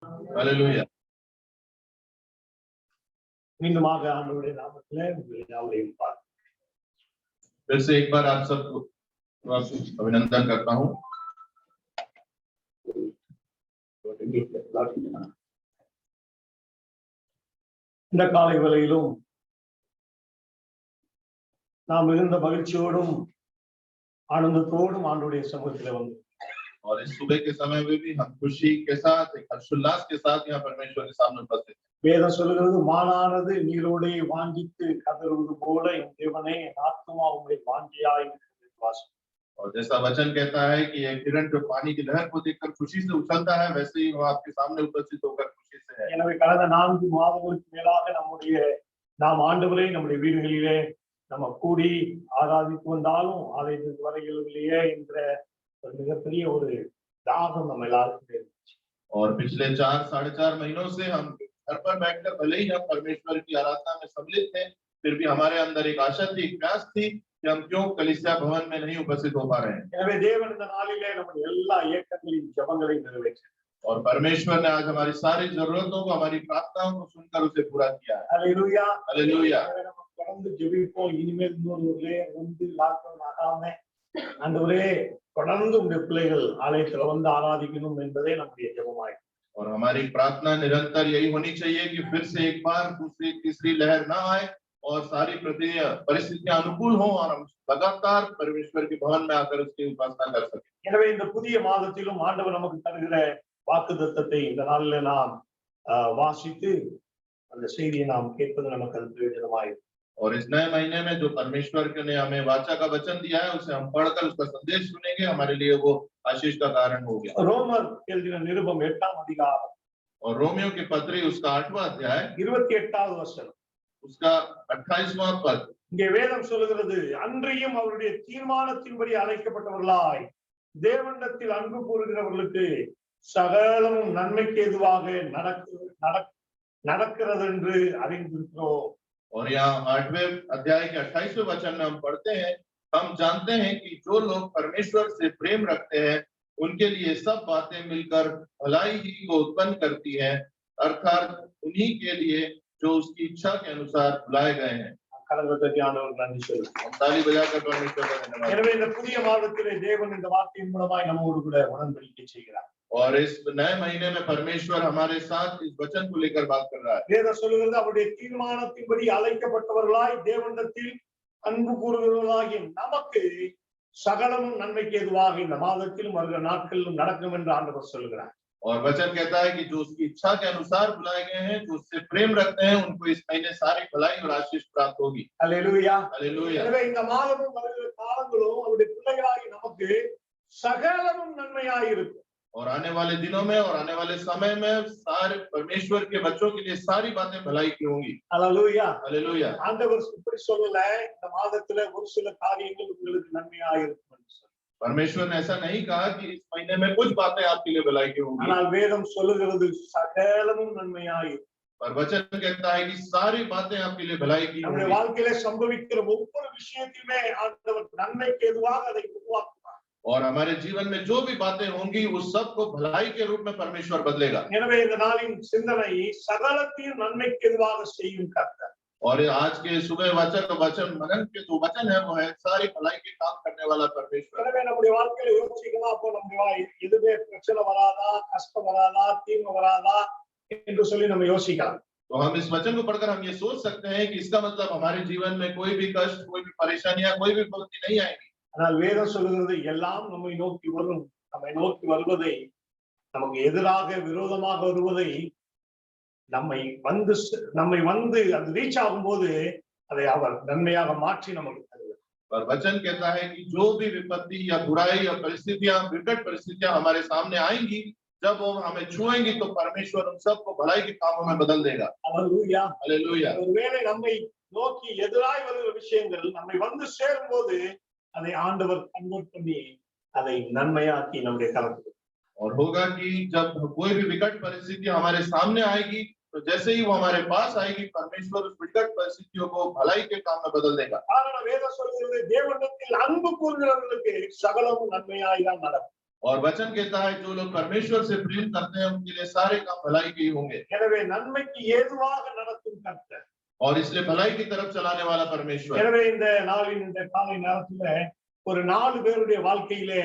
Hallelujah. மீண்டுமாக ஆண்டவருடைய நாமத்திலே உங்களை யாவரையும் பார்க்கிறேன். फिर से एक बार आप सबको अभिनंदन करता हूँ। இந்த காலை வேளையிலும் நாம் மிகுந்த மகிழ்ச்சியோடும் ஆனந்தத்தோடும் ஆண்டவருடைய சமூகத்திலே வந்து और इस सुबह के समय में भी हम खुशी के साथ एक हर्षोल्लास के साथ यहाँ परमेश्वर के सामने उपस्थित हैं। வேதம் சொல்லுகிறது மானானது நீரோடே வாஞ்சித்து கதறுவது போல என் தேவனே என் ஆத்துமா உம்முடைய வாஞ்சியாய் வாசம். और जैसा वचन कहता है कि एक हिरण जो पानी की लहर को देखकर खुशी से उछलता है, वैसे ही वो आपके सामने उपस्थित होकर खुशी से है। எனவே கடந்த 4 மாதங்களுக்கு மேலாக நாம் ஆண்டவரை நம்முடைய வீடுகளிலே நம்ம கூடி ஆராதித்து வந்தாலும் ஆலயத்துக்கு வரையிலேயே என்ற ஒரு மிகப்பெரிய ஒரு தாகம் நம்ம எல்லாருக்கும் இருந்துச்சு. और पिछले 4-4.5 महीनों से हम घर पर बैठकर भले ही हम परमेश्वर की आराधना में सम्मिलित थे, फिर भी हमारे अंदर एक आशा थी, एक प्यास थी कि हम क्यों कलीसिया भवन में नहीं उपस्थित हो पा रहे हैं। எனவே தேவன் இந்த நாளிலே நம்முடைய எல்லா ஏக்கங்களையும் ஜெபங்களையும் நிறைவேற்றினார். और परमेश्वर ने आज हमारी सारी जरूरतों को, हमारी प्रार्थनाओं को सुनकर उसे पूरा किया है। Hallelujah hallelujah. நம்ம தொடர்ந்து ஜெபிப்போம். இனிமேல் இன்னொரு லாக்டவுன் ஆகாம ஆண்டவரே தொடர்ந்து உங்களுடைய பிள்ளைகள் ஆலயத்துல வந்து ஆராதிக்கணும் என்பதே நம்முடைய ஜெபமாய். और हमारी प्रार्थना निरंतर यही होनी चाहिए कि फिर से एक बार दूसरी तीसरी लहर ना आए और सारी परिस्थितियां अनुकूल हो और हम लगातार परमेश्वर के भवन में आकर उसकी उपासना कर सकें। எனவே இந்த புதிய மாதத்திலும் ஆண்டவர் நமக்கு தருகிற வாக்குத்தத்தத்தை இந்த நாளில் நாம் வாசித்து அந்த செய்தியை நாம் கேட்பது நமக்கு அது பிரயோஜனமாய். और इस नए महीने में जो परमेश्वर ने हमें वाचा का वचन दिया है, उसे हम पढ़कर उसका संदेश सुनेंगे, हमारे लिए वो आशीष का कारण हो गया। ரோமர் எழுதின நிருபம் 8ஆம் அதிகாரம் और रोमियो की पत्री उसका 8वां अध्याय 28வது வசனம், उसका 28वां पद। இங்கே வேதம் சொல்லுகிறது, அன்றியும் அவருடைய தீர்மானத்தின்படி அழைக்கப்பட்டவர்களாய் தேவனிடத்தில் அன்பு கூறுகிறவர்களுக்கு சகலமும் நன்மைக்கு ஏதுவாக நடக்கிறது என்று அறிந்திருக்கிறோம். और यहाँ 8वें अध्याय के 28वें वचन में हम पढ़ते हैं, हम जानते हैं कि जो लोग परमेश्वर से प्रेम रखते हैं उनके लिए सब बातें मिलकर भलाई ही को उत्पन्न करती हैं, अर्थात उन्हीं के लिए जो उसकी इच्छा के अनुसार बुलाए गए हैं। ताली बजाकर परमेश्वर का धन्यवाद। எனவே இந்த புதிய மாதத்திலே தேவன் இந்த வார்த்தையின் மூலமாய் நம்மோடு கூட உடன்படிக்கை செய்கிறார். और इस नए महीने में परमेश्वर हमारे साथ इस वचन को लेकर बात कर रहा है। வேதம் சொல்லுகிறது, அவருடைய தீர்மானத்தின்படி அழைக்கப்பட்டவர்களாய் தேவனிடத்தில் அன்பு கூறுகிறவர்களாகிய நமக்கு சகலமும் நன்மைக்கு ஏதுவாக இந்த மாதத்திலும் வருகிற நாட்களிலும் நடக்கும் என்று ஆண்டவர் சொல்லுகிறார். और वचन कहता है कि जो उसकी इच्छा के अनुसार बुलाए गए हैं, जो उससे प्रेम रखते हैं, उनको इस महीने सारी भलाई और आशीष प्राप्त होगी। Hallelujah hallelujah. எனவே இந்த மாதமும் வருகிற காலங்களும் அவருடைய பிள்ளைகளாகி நமக்கு சகலமும் நன்மையாய் இருக்கும். और आने वाले दिनों में और आने वाले समय में सारे परमेश्वर के बच्चों के लिए सारी बातें भलाई की होंगी। हालेलुया। हालेलुया। ஆண்டவர் இப்படி சொல்லல, இந்த மாதத்துல ஒரு சில காரியங்கள் உங்களுக்கு நன்மையாய் இருக்கும் என்று சொல்றார். परमेश्वर ने ऐसा नहीं कहा कि इस महीने में कुछ बातें आपके लिए भलाई की होंगी, ஆனால் வேதம் சொல்லுகிறது சகலமும் நன்மையாய் இருக்கும். पर वचन कहता है कि सारी बातें आपके लिए भलाई की நம்முடைய होंगी। வாழ்க்கையில சம்பவிக்கிற ஒவ்வொரு விஷயத்தையுமே ஆண்டவர் நன்மைக்கு எதுவாக அதை உருவாக்குவார். और हमारे जीवन में जो भी बातें होंगी उस सब को भलाई के रूप में परमेश्वर बदलेगा। எனவே இந்த நாளின் சிந்தனை சகலத்தையும் நன்மைக்கு எதுவாக செய்யும் கர்த்தர். और आज के सुबह वचन मनन के जो वचन है वो है सारी भलाई के काम करने वाला परमेश्वर। எனவே நம்முடைய வாழ்க்கையில யோசிக்கலாம், அப்போ நம்முடைய எதுவே பிரச்சனை வராதா, கஷ்டம் வராதா, தீமை வராதா என்று சொல்லி நம்ம யோசிக்கலாம். तो हम इस वचन को पढ़कर हम ये सोच सकते हैं कि इसका मतलब हमारे जीवन में कोई भी कष्ट, कोई भी परेशानियां, कोई भी विपत्ति नहीं आएगी। ஆனால் வேதம் சொல்லுகிறது, எல்லாம் நம்மை நோக்கி வரும், நம்மை நோக்கி வருவதை, நமக்கு எதிராக விரோதமாக வருவதை நம்மை வந்து அது ரீச் ஆகும்போது அதை அவர் நன்மையாக மாற்றி நமக்கு தருவார். और वचन कहता है कि जो भी विपत्ति या बुराई या परिस्थितियां, विकट परिस्थितियां हमारे सामने आएंगी, जब वो हमें छुएंगी तो परमेश्वर उन सबको भलाई के कामों में बदल देगा। हालेलुया। हालेलुया। ஒருவேளை நம்மை நோக்கி எதிராய் வருகிற விஷயங்கள் நம்மை வந்து சேரும் போது அதை ஆண்டவர் கன்வெர்ட் பண்ணி அதை நன்மையாக்கி நம்முடைய கலந்து। और होगा कि जब कोई भी विकट परिस्थिति हमारे सामने आएगी, तो जैसे ही वो हमारे पास आएगी, परमेश्वर उस विकट परिस्थितियों को भलाई के काम में बदल देगा। காரணம் வேதம் சொல்கிறது, தேவனிடத்தில் அன்பு கூறுகிறவர்களுக்கு சகலமும் நன்மையாய் தான் நடக்கும்। और वचन कहता है जो लोग परमेश्वर से प्रेम करते हैं उनके लिए सारे काम भलाई के ही होंगे। எனவே நன்மைக்கு ஏதுவாக நடத்தும் கர்த்தர். और इसलिए भलाई की तरफ चलाने वाला परमेश्वर। எனவே இந்த நாளின் இந்த காலை நேரத்துல ஒரு 4 பேருடைய வாழ்க்கையிலே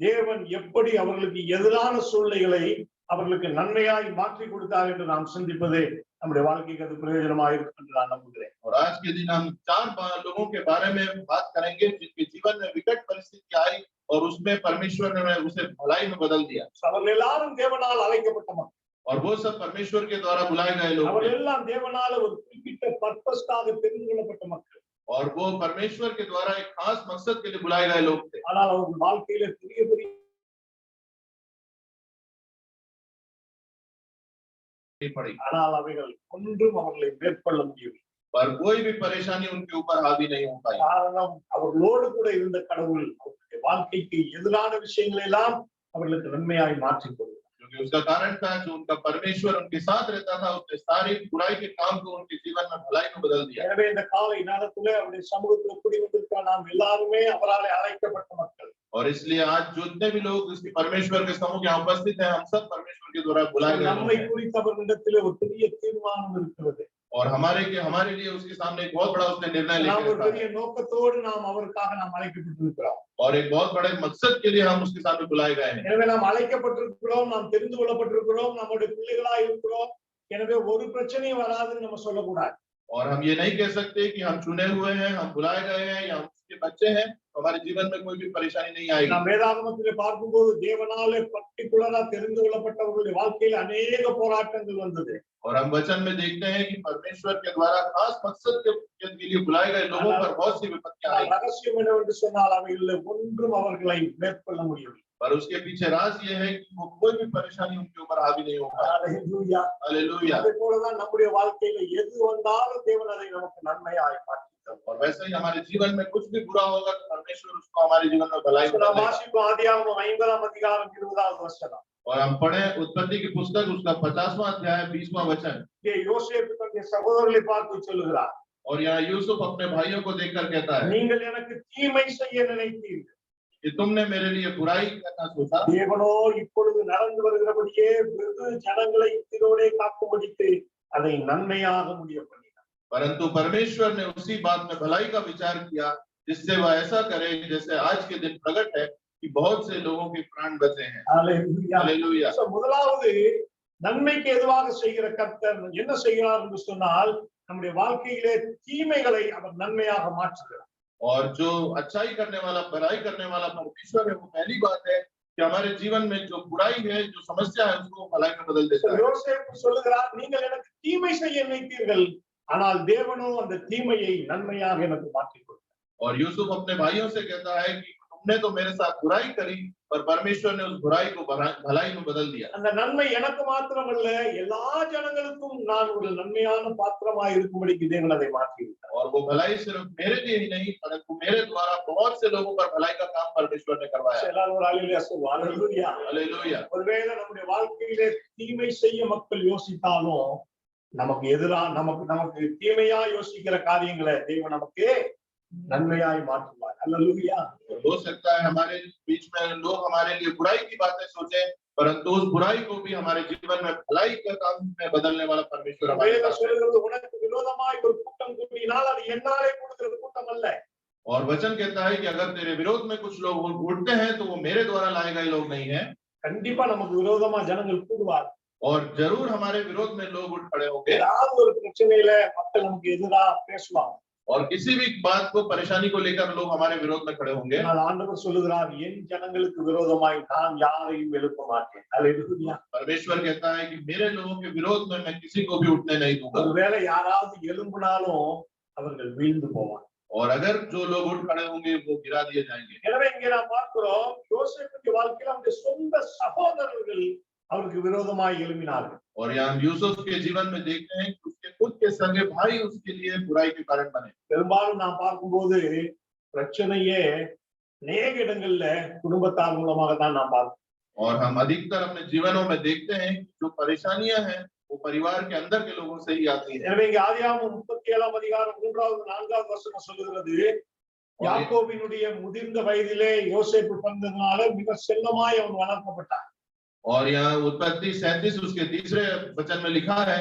தேவன் எப்படி அவர்களுக்கு எதிரான சூழ்நிலைகளை அவர்களுக்கு நன்மையாய் மாற்றி கொடுத்தார் என்று நாம் சிந்திப்பது நம்முடைய வாழ்க்கைக்கு அது பிரயோஜனமாக இருக்கும் என்று நான் நம்புகிறேன். और आज के दिन हम 4 लोगों के बारे में बात करेंगे जिनके जीवन में विकट परिस्थिति आई और उसमें परमेश्वर ने उसे भलाई में बदल दिया। அவர்கள் எல்லாரும் தேவனால் அழைக்கப்பட்ட மக்கள். और वो सब परमेश्वर के द्वारा बुलाए गए लोग அவர்கள் थे। எல்லாம் தேவனால ஒரு குறிப்பிட்ட பர்பஸ்க்காக தெரிந்து கொள்ளப்பட்ட மக்கள். और वो परमेश्वर के द्वारा एक खास मकसद के लिए बुलाए गए लोग थे। ஆனால் அவர்கள் வாழ்க்கையில பெரிய பெரிய पड़ी ஆனால் அவைகள் ஒன்றும் அவர்களை மேற்கொள்ள முடியவில்லை. पर कोई भी परेशानी उनके ऊपर हावी नहीं हो पाई। காரணம் அவர்களோடு கூட இருந்த கடவுள் அவர்களுடைய வாழ்க்கைக்கு எதிரான விஷயங்களை எல்லாம் அவர்களுக்கு நன்மையாய் மாற்றிக் கொள்வார். क्योंकि उसका कारण था जो उनका परमेश्वर उनके साथ रहता था उसने सारी बुराई के काम को उनके जीवन में भलाई में बदल दिया। எனவே இந்த காலை நேரத்திலே அவருடைய சமூகத்தில் கூடி வந்திருக்கிற நாம் எல்லாருமே அவராலே அழைக்கப்பட்ட மக்கள். और इसलिए आज जितने भी लोग इस परमेश्वर के समूह यहाँ उपस्थित हैं हम सब परमेश्वर के द्वारा बुलाए गए நம்மை लोग हैं। குறித்து அவர்களிடத்திலே ஒரு பெரிய தீர்மானம் இருக்கிறது. और हमारे लिए उसके सामने एक बहुत बड़ा उसने निर्णय நாம் लेकर ஒரு रखा பெரிய है। நோக்கத்தோடு நாம் அவருக்காக நாம் அழைக்கப்பட்டிருக்கிறோம். और एक बहुत बड़े मकसद के लिए हम उसके सामने बुलाए गए हैं। எனவே நாம் அழைக்கப்பட்டிருக்கிறோம், நாம் தெரிந்து கொள்ளப்பட்டிருக்கிறோம், நம்முடைய பிள்ளைகளாய் இருக்கிறோம். எனவே ஒரு பிரச்சனையும் வராதுன்னு நம்ம சொல்லக்கூடாது. और हम ये नहीं कह सकते कि हम चुने हुए हैं, हम बुलाए गए हैं या हम उसके बच्चे हैं, हमारे जीवन में कोई भी परेशानी नहीं आएगी। நாம் வேதாகமத்திலே பார்க்கும்போது தேவனாலே பர்టిక్యులரா தெரிந்து கொள்ளப்பட்டவர்களுடைய வாழ்க்கையில் अनेक போராட்டங்கள் வந்தது. और हम वचन में देखते हैं कि परमेश्वर के द्वारा खास मकसद के लिए बुलाए गए लोगों पर बहुत सी विपत्तियां आई। ரகசியம் என்னவென்று சொன்னால் அவைகளில் ஒன்றும் அவர்களை மேற்கொள்ள முடியவில்லை. पर उसके पीछे राज ये है कि वो कोई भी परेशानी उनके ऊपर हावी नहीं होगा। ஹalleluya. हालेलुया। அதே போலதான் நம்முடைய வாழ்க்கையில எது வந்தாலும் தேவன் அதை நமக்கு நன்மையாய் மாற்றி தருவார். और वैसे ही हमारे जीवन में कुछ भी बुरा होगा तो परमेश्वर उसको हमारे जीवन में भलाई நாம் करेगा। வாசிப்போம் ஆதியாகமம் 50ஆம் அதிகாரம் 20வது வசனம். और हम पढ़े उत्पत्ति की पुस्तक उसका 50वां अध्याय 20वां वचन। இங்கே யோசேப்பு தன்னுடைய சகோதரர்களை பார்த்து சொல்லுகிறார், और यहाँ यूसुफ अपने भाइयों को देखकर कहता है நீங்கள் எனக்கு தீமை செய்ய நினைத்தீர்கள், कि तुमने मेरे लिए बुराई करना सोचा, தேவனோ இப்பொழுது நடந்து வருகிறபடியே வெகு ஜனங்களை இதோடே காக்கும்படிக்கு அதை நன்மையாக முடிய பண்ணினார். परंतु परमेश्वर ने उसी बात में भलाई का विचार किया जिससे वह ऐसा करे जैसे आज के दिन प्रकट है कि बहुत से लोगों के प्राण बचे हैं। ஹalleluya. हालेलुया। So, முதலாவது நன்மைக்கு எதுவாக செய்கிற கர்த்தர் என்ன செய்கிறார் என்று சொன்னால் நம்முடைய வாழ்க்கையிலே தீமைகளை அவர் நன்மையாக மாற்றுகிறார். और जो अच्छाई करने वाला भलाई करने वाला परमेश्वर है वो पहली बात है कि हमारे जीवन में जो बुराई है जो समस्या है उसको भलाई में बदल देता है। யோசேப்பு சொல்லுகிறார், நீங்கள் எனக்கு தீமை செய்ய நினைத்தீர்கள், ஆனால் தேவனோ அந்த தீமையை நன்மையாக எனக்கு மாற்றி கொடுத்தார். और यूसुफ अपने भाइयों से कहता है कि तुमने तो मेरे साथ बुराई करी पर परमेश्वर ने उस बुराई को भलाई में बदल दिया। அந்த நன்மை எனக்கு மாத்திரமல்ல எல்லா ஜனங்களுக்கும் நான் ஒரு நன்மையான பாத்திரமாய் இருக்கும்படிக்கு தேவன் அதை மாற்றி விட்டார். और वो भलाई सिर्फ मेरे लिए ही नहीं परंतु मेरे द्वारा बहुत से लोगों पर भलाई का काम परमेश्वर ने करवाया। எல்லாரும் ஒரு அல்லேலூயா சொல்லுவாங்க. அல்லேலூயா. हालेलुया। ஒருவேளை நம்முடைய வாழ்க்கையிலே தீமை செய்ய மக்கள் யோசித்தாலும் நமக்கு எதிரா நமக்கு தீமையா யோசிக்கிற காரியங்களை தேவன் நமக்கு நன்மையாய் மாற்றுவார். அல்லேலூயா. हो सकता है हमारे बीच में लोग हमारे लिए बुराई की बातें सोचे परंतु उस बुराई को भी हमारे जीवन में भलाई का काम में बदलने वाला परमेश्वर हमारे வேதம் साथ है। சொல்லுகிறது, உனக்கு விரோதமாய் ஒரு கூட்டம் கூடினால் அது என்னாலே கூடுகிற கூட்டம் அல்ல. और वचन कहता है कि अगर तेरे विरोध में कुछ लोग उठते हैं तो वो मेरे द्वारा लाए गए लोग नहीं है। கண்டிப்பா நமக்கு விரோதமா ஜனங்கள் கூடுவார். और जरूर हमारे विरोध में लोग उठ खड़े होंगे ஏதாவது ஒரு பிரச்சனையில மக்கள் நமக்கு எதிரா பேசுவாங்க. और किसी भी बात को परेशानी को लेकर लोग हमारे विरोध में खड़े होंगे। ஆனால் ஆண்டவர் சொல்லுகிறார், என் ஜனங்களுக்கு விரோதமாய் நான் யாரையும் எழுப்ப மாட்டேன். அல்லேலூயா. परमेश्वर कहता है कि मेरे लोगों के विरोध में मैं किसी को भी उठने नहीं दूंगा। ஒருவேளை யாராவது எழும்பினாலும் அவர்கள் வீழ்ந்து போவாங்க. और अगर जो लोग उठ खड़े होंगे वो गिरा दिए जाएंगे। எனவே இங்கே நாம் பார்க்கிறோம், யோசேப்புடைய வாழ்க்கையில் அவருடைய சொந்த சகோதரர்கள் அவருக்கு விரோதமாய் எழும்பினார்கள். और यहाँ हम यूसुफ के जीवन में देखते हैं कि उसके खुद के संगे भाई उसके लिए बुराई के कारण बने। பெரும்பாலும் நாம் பார்க்கும்போது பிரச்சனையே அநேக இடங்கள்ல குடும்பத்தார் மூலமாக தான் நாம் பார்க்கிறோம். और हम अधिकतर अपने जीवनों में देखते हैं कि जो परेशानियां हैं वो परिवार के अंदर के लोगों से ही आती है। எனவே இங்கே ஆதியாகமம் 37ஆம் அதிகாரம் 3வது 4வது வசனம் சொல்லுகிறது, और யாக்கோபினுடைய முதிர்ந்த வயதிலே யோசேப்பு பிறந்ததுனால மிக செல்லமாய் அவன் வளர்க்கப்பட்டான். और यहाँ उत्पत्ति 37 उसके तीसरे वचन में लिखा है,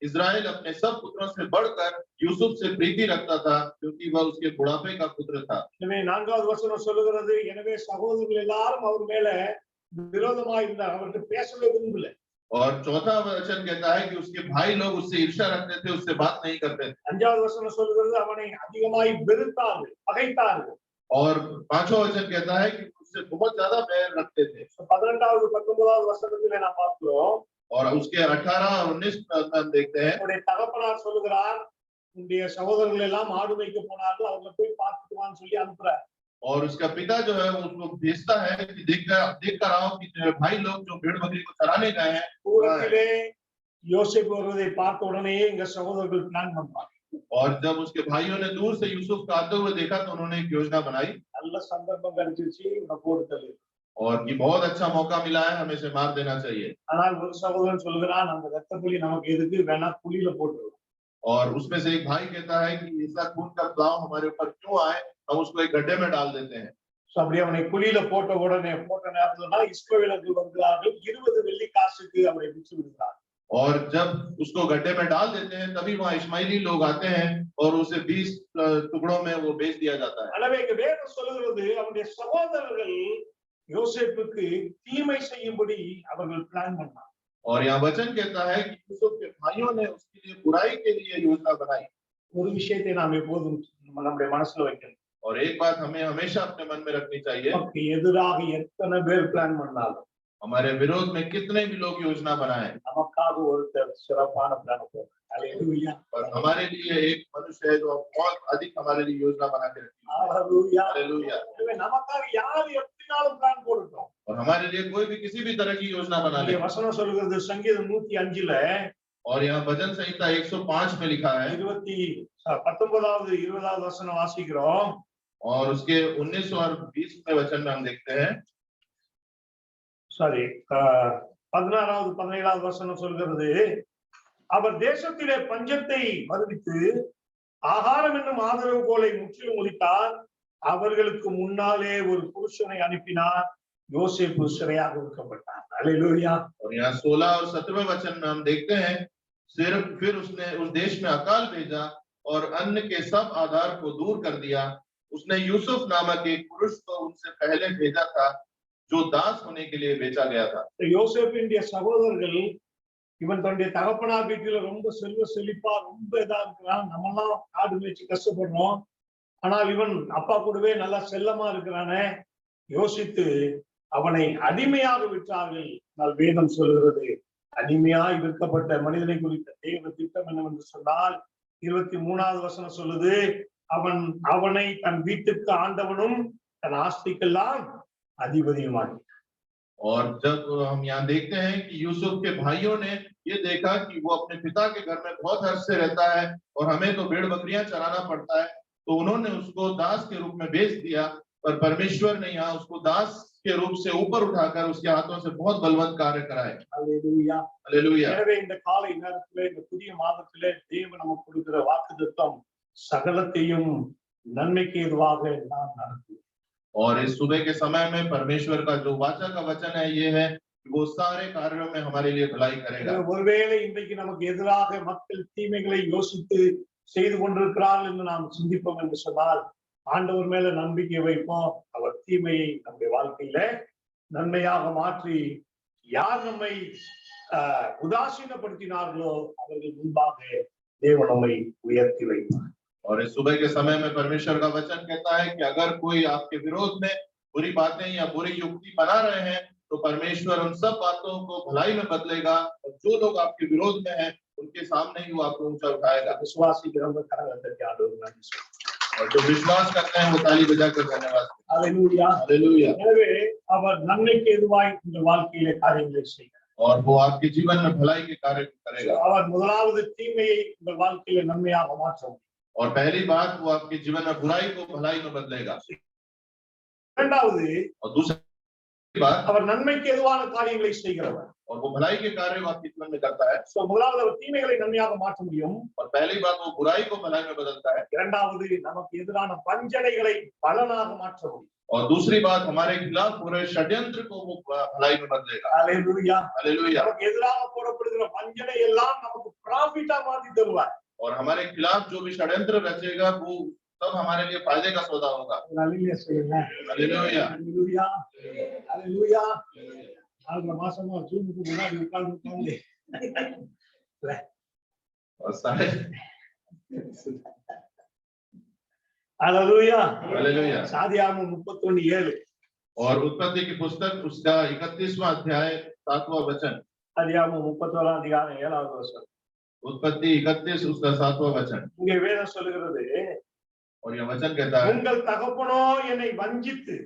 इस्राएल अपने सब पुत्रों से बढ़कर यूसुफ से प्रीति रखता था, क्योंकि वह उसके बुढ़ापे का पुत्र था। எனவே 4வது வசனம் சொல்லுகிறது, எனவே சகோதரர்கள் எல்லாரும் அவர் மேல விரோதமாய் இருந்தார், அவருக்கு பேசவே விரும்பல. और चौथा वचन कहता है कि उसके भाई लोग उससे ईर्ष्या रखते थे, उससे बात नहीं करते थे। 5வது வசனம் சொல்லுகிறது, அவனை அதிகமாய் வெறுத்தார்கள், பகைத்தார்கள். और 5वां वचन कहता है कि उससे बहुत ज्यादा बैर रखते थे। 18வது 19வது வசனத்திலே நாம் பார்க்கிறோம், और उसके 18 और 19 में हम देखते हैं, அவருடைய தகப்பனார் சொல்லுகிறார், உன்னுடைய சகோதரர்கள் எல்லாம் ஆடு மேய்க்க போனார்கள், அவங்களை போய் பார்த்துட்டு வான்னு சொல்லி அனுப்புறார். और उसका पिता जो है वो उसको भेजता है कि देख कर आओ कि तेरे भाई लोग जो भेड़ बकरी को चराने गए हैं। தூரத்திலே யோசேப்பு வருவதை பார்த்த உடனே எங்க சகோதரர்கள் பிளான் பண்றாங்க. और जब उसके भाइयों ने दूर से यूसुफ को आते हुए देखा तो उन्होंने एक योजना बनाई, நல்ல சந்தர்ப்பம் கிடைச்சிருச்சு, இவனை போட்டு தள்ளு. और कि बहुत अच्छा मौका मिला है, हमें इसे मार देना चाहिए। ஆனால் ஒரு சகோதரன் சொல்லுகிறான், அந்த ரத்த புலி நமக்கு எதுக்கு, வேணா புலியில போட்டுருவோம். और उसमें से एक भाई कहता है कि ऐसा खून का बहाव हमारे ऊपर क्यों आए, हम उसको एक गड्ढे में डाल देते हैं। அப்படி அவனை புலியில போட்ட உடனே போட்ட நேரத்துல இஸ்ரவேலர்கள் வருகிறார்கள், 20 வெள்ளி காசுக்கு அவரை விற்று விடுகிறார். और जब उसको गड्ढे में डाल देते हैं तभी वहाँ इस्माइली लोग आते हैं और उसे 20 टुकड़ों में वो बेच दिया जाता है। எனவே வேதம் சொல்லுகிறது, அவருடைய சகோதரர்கள் யோசேப்புக்கு தீமை செய்யும்படி அவர்கள் பிளான் பண்ணாங்க. और यहाँ वचन कहता है कि यूसुफ के भाइयों ने उसके लिए बुराई के लिए योजना बनाई। ஒரு விஷயத்தை நாம் எப்போதும் நம்முடைய மனசுல வைக்கணும், और एक बात हमें हमेशा अपने मन में रखनी चाहिए, நமக்கு எதிராக எத்தனை பேர் பிளான் பண்ணாலும் हमारे विरोध में कितने भी लोग योजना बनाए, நமக்காக ஒருத்தர் சிறப்பான பிளான் போடுறார். அல்லேலூயா, पर हमारे लिए एक मनुष्य है जो बहुत अधिक हमारे लिए योजना बना के रखी है। அல்லேலூயா. हालेलुया। எனவே நமக்காக யார் எப்படினாலும் பிளான் போடட்டும். और हमारे लिए कोई भी किसी भी तरह की योजना बना ले। இங்கே வசனம் சொல்லுகிறது, சங்கீதம் 105ல और यहाँ भजन संहिता 105 में लिखा है, 19வது 20வது வசனம் வாசிக்கிறோம். और उसके 19 और 20 में वचन में हम देखते हैं, சாரி 16வது 17வது வசனம் சொல்கிறது, அவர் தேசத்திலே பஞ்சத்தை வருவித்து ஆகாரம் என்னும் ஆதரவு கோலை முற்றிலும் ஒழித்தார், அவர்களுக்கு முன்னாலே ஒரு புருஷனை அனுப்பினார், யோசேப்பு சிறையாக விற்கப்பட்டார். அல்லேலூயா. और यहाँ 16 और 17 वचन में हम देखते हैं, सिर्फ फिर उसने उस देश में अकाल भेजा और अन्न के सब आधार को दूर कर दिया। उसने यूसुफ नामक एक पुरुष को उनसे पहले भेजा था, जो दास होने के लिए बेचा गया था। யோசேப்பினுடைய சகோதரர்கள், இவன் தன்னுடைய தகப்பனார் வீட்டில ரொம்ப செல்வ செழிப்பா ரொம்ப இதா இருக்கிறான், நம்மெல்லாம் காடு மேய்ச்சி கஷ்டப்படுறோம், ஆனால் இவன் அப்பா கூடவே நல்லா செல்லமா இருக்கிறானே, யோசித்து அவனை அடிமையாக விற்றார்கள். ஆனால் வேதம் சொல்கிறது, அடிமையாய் விற்கப்பட்ட மனிதனை குறித்த தேவ திட்டம் என்னவென்று சொன்னால் 23வது வசனம் சொல்லுது, அவனை தன் வீட்டுக்கு ஆண்டவனும் தன் ஆஸ்திக்கெல்லாம் அதிபதியுமாய். और जब हम यहाँ देखते हैं कि यूसुफ के भाइयों ने ये देखा कि वो अपने पिता के घर में बहुत हर्ष से रहता है और हमें तो भेड़ बकरियां चराना पड़ता है, तो उन्होंने उसको दास के रूप में बेच दिया। पर परमेश्वर ने यहाँ उसको दास के रूप से ऊपर उठाकर उसके हाथों से बहुत बलवंत कार्य कराए। அல்லேலூயா. हालेलुया। எனவே இந்த காலை நேரத்திலே, இந்த புதிய மாதத்திலே தேவன் நமக்கு கொடுக்கிற வாக்குத்தத்தம் சகலத்தையும் நன்மைக்கு எதுவாக நாம் நடத்துவோம். और इस सुबह के समय में परमेश्वर का जो वाचा का वचन है ये है कि वो सारे कार्यों में हमारे लिए भलाई करेगा। ஒருவேளை இன்றைக்கு நமக்கு எதிராக மக்கள் தீமைகளை யோசித்து செய்து கொண்டிருக்கிறார்கள் என்று நாம் சிந்திப்போம் என்று சொன்னால், ஆண்டவர் மேல நம்பிக்கை வைப்போம். அவர் தீமையை நம்முடைய வாழ்க்கையில நன்மையாக மாற்றி, யார் நம்மை உதாசீனப்படுத்தினார்களோ அவர்கள் முன்பாக தேவன் நம்மை உயர்த்தி வைப்பார். और इस सुबह के समय में परमेश्वर का वचन कहता है कि अगर कोई आपके विरोध में बुरी बातें या बुरी युक्ति बना रहे हैं, तो परमेश्वर उन सब बातों को भलाई में बदलेगा, और जो लोग आपके विरोध में हैं उनके सामने ही वो आपको ऊंचा उठाएगा। விசுவாசி கிரந்த கரங்களை ஆண்டவர் और जो विश्वास करते हैं वो ताली बजाकर धन्यवाद। அல்லேலூயா. हालेलुया। எனவே அவர் நன்மைக்கு எதுவாய் இந்த வாழ்க்கையிலே காரியங்களை செய்கிறார். और वो आपके जीवन में भलाई के कार्य करेगा। அவர் முதலாவது தீமையை உங்கள் வாழ்க்கையில நன்மையாக மாற்றவும், और पहली बात वो आपके जीवन में बुराई को भलाई में बदलेगा। இரண்டாவது और दूसरी बात, அவர் நன்மைக்கு எதுவான காரியங்களை செய்கிறவர். और वो भलाई के कार्य वो आपके जीवन में करता है। சோ முதலாவது அவர் தீமைகளை நன்மையாக மாற்ற முடியும். और पहली बात, वो बुराई को भलाई में बदलता है। இரண்டாவது நமக்கு எதிரான வஞ்சனைகளை பலனாக மாற்ற முடியும். और दूसरी बात, हमारे खिलाफ हो रहे षड्यंत्र को वो भलाई में बदलेगा। ஹalleluya. हालेलुया। நமக்கு எதிராக போடப்படுகிற வஞ்சனை எல்லாம் நமக்கு ப்ராஃபிட்டா மாத்தி தருவார். और हमारे खिलाफ जो भी षड्यंत्र रचेगा वो सब हमारे लिए फायदे का सौदा होगा। ஹalleluya சொல்லுங்க. हालेलुया। ஹalleluya. ஹalleluya. 4 மாசமா ஜூமுக்கு முன்னாடி உட்கார்ந்து और सारे ஹalleluya. हालेलुया। சாதியாகமம் 31:7. और उत्पत्ति की पुस्तक उसका 31वां अध्याय 7वां वचन। சாதியாகமம் 31ஆம் அதிகாரம் 7வது வசனம். उत्पत्ति 31 उसका 7वां वचन। இங்கே வேதம் சொல்லுகிறது, और यह वचन कहता है, உங்கள் தகப்பனோ என்னை வஞ்சித்து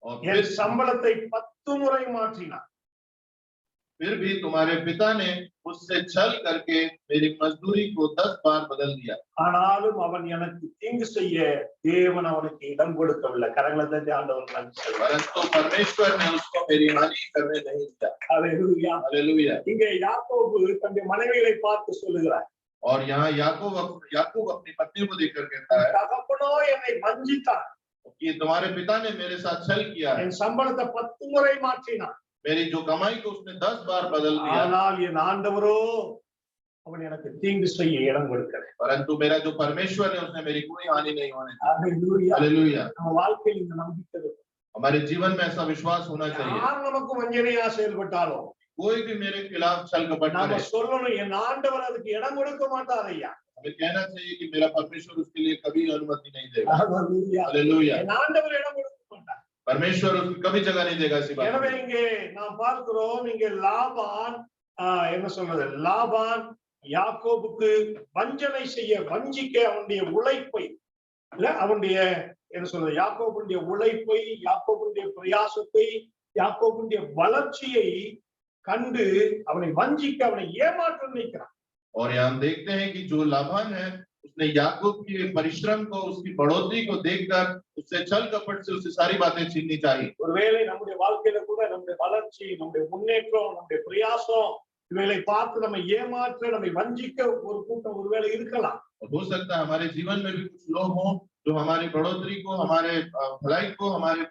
और என் சம்பளத்தை 10 முறை மாற்றினார். फिर भी तुम्हारे पिता ने मुझसे छल करके मेरी मजदूरी को 10 बार बदल दिया। ஆனாலும் அவன் எனக்கு தீங்கு செய்ய தேவன் அவனுக்கு இடம் கொடுக்கவில்லை. கரங்களை தட்டி ஆண்டவருக்கு நன்றி சொல்லுங்க. परंतु परमेश्वर ने उसको मेरी हानि करने नहीं दिया। ஹalleluya. हालेलुया। இங்கே யாக்கோபு தன்னுடைய மனைவிகளை பார்த்து சொல்லுகிறார், और यहाँ याकूब अपनी पत्नी को देखकर कहता है தகப்பனோ என்னை வஞ்சித்தார், कि तुम्हारे पिता ने मेरे साथ छल किया है। என் சம்பளத்தை 10 முறை மாற்றினார். मेरी जो कमाई को उसने 10 बार बदल दिया। ஆனால் என் ஆண்டவரோ அவன் எனக்கு தீங்கு செய்ய இடம் கொடுக்கல. परंतु मेरा जो परमेश्वर है उसने मेरी कोई हानि नहीं होने दी। ஹalleluya. हालेलुया। நம்ம வாழ்க்கையில் இந்த நம்பிக்கை இருக்கும். हमारे जीवन में ऐसा विश्वास होना चाहिए। யார் நமக்கு வஞ்சனையா செயல்பட்டாலும் कोई भी मेरे खिलाफ छल कपट நாம करे, சொல்லணும், என் ஆண்டவர் அதுக்கு இடம் கொடுக்க மாட்டார் ஐயா. हमें कहना चाहिए कि मेरा परमेश्वर उसके लिए कभी अनुमति नहीं देगा। ஹalleluya. हालेलुया। என் ஆண்டவர் இடம் கொடுக்க மாட்டார். परमेश्वर उसको कभी जगह नहीं देगा इसी बात எனவே में। இங்கே நாம் பார்க்கிறோம், இங்கே லாபான் என்ன சொல்றது, லாபான் யாக்கோபுக்கு வஞ்சனை செய்ய, வஞ்சிக்க அவனுடைய உழைப்பை இல்ல, அவனுடைய என்ன சொல்றது, யாக்கோபுடைய உழைப்பை, யாக்கோபுடைய பிரயாசத்தை, யாக்கோபுடைய வளர்ச்சியை கண்டு அவனை வஞ்சிக்க, அவனை ஏமாற்ற நினைக்கிறான். और यहाँ हम देखते हैं कि जो लाभान है उसने याकूब के परिश्रम को, उसकी बढ़ोतरी को देखकर उससे छल कपट से उससे सारी बातें छीननी चाहिए। ஒருவேளை நம்முடைய வாழ்க்கையில கூட நம்முடைய வளர்ச்சி, நம்முடைய முன்னேற்றம், நம்முடைய பிரயாசம் இவைகளை பார்த்து நம்ம ஏமாற்ற, நம்மை வஞ்சிக்க ஒரு கூட்டம் ஒருவேளை இருக்கலாம். और हो सकता है हमारे जीवन में भी कुछ लोग हों जो हमारी बढ़ोतरी को, हमारे भलाई को, हमारे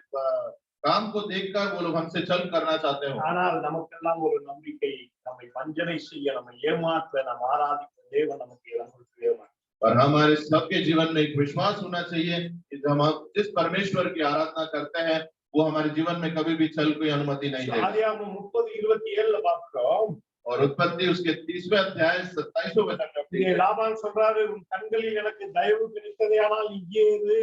काम को देखकर वो लोग हमसे छल करना चाहते हो। ஆனால் நமக்கெல்லாம் ஒரு நம்பிக்கை, நம்மை வஞ்சனை செய்ய, நம்மை ஏமாற்ற, நாம் ஆராதிக்க தேவன் நமக்கு இடம் கொடுக்க தேவன். और हमारे सबके जीवन में एक विश्वास होना चाहिए कि हम जिस परमेश्वर की आराधना करते हैं वो हमारे जीवन में कभी भी छल की अनुमति नहीं देगा। ஆதியாகமம் 30:27 பார்க்கிறோம். और उत्पत्ति उसके 30वें अध्याय 27वें वचन में இங்கே லாபான் சொல்றாரு, உன் கண்களில் எனக்கு தயவு கிடைத்ததே, ஆனால் இங்கே இரு,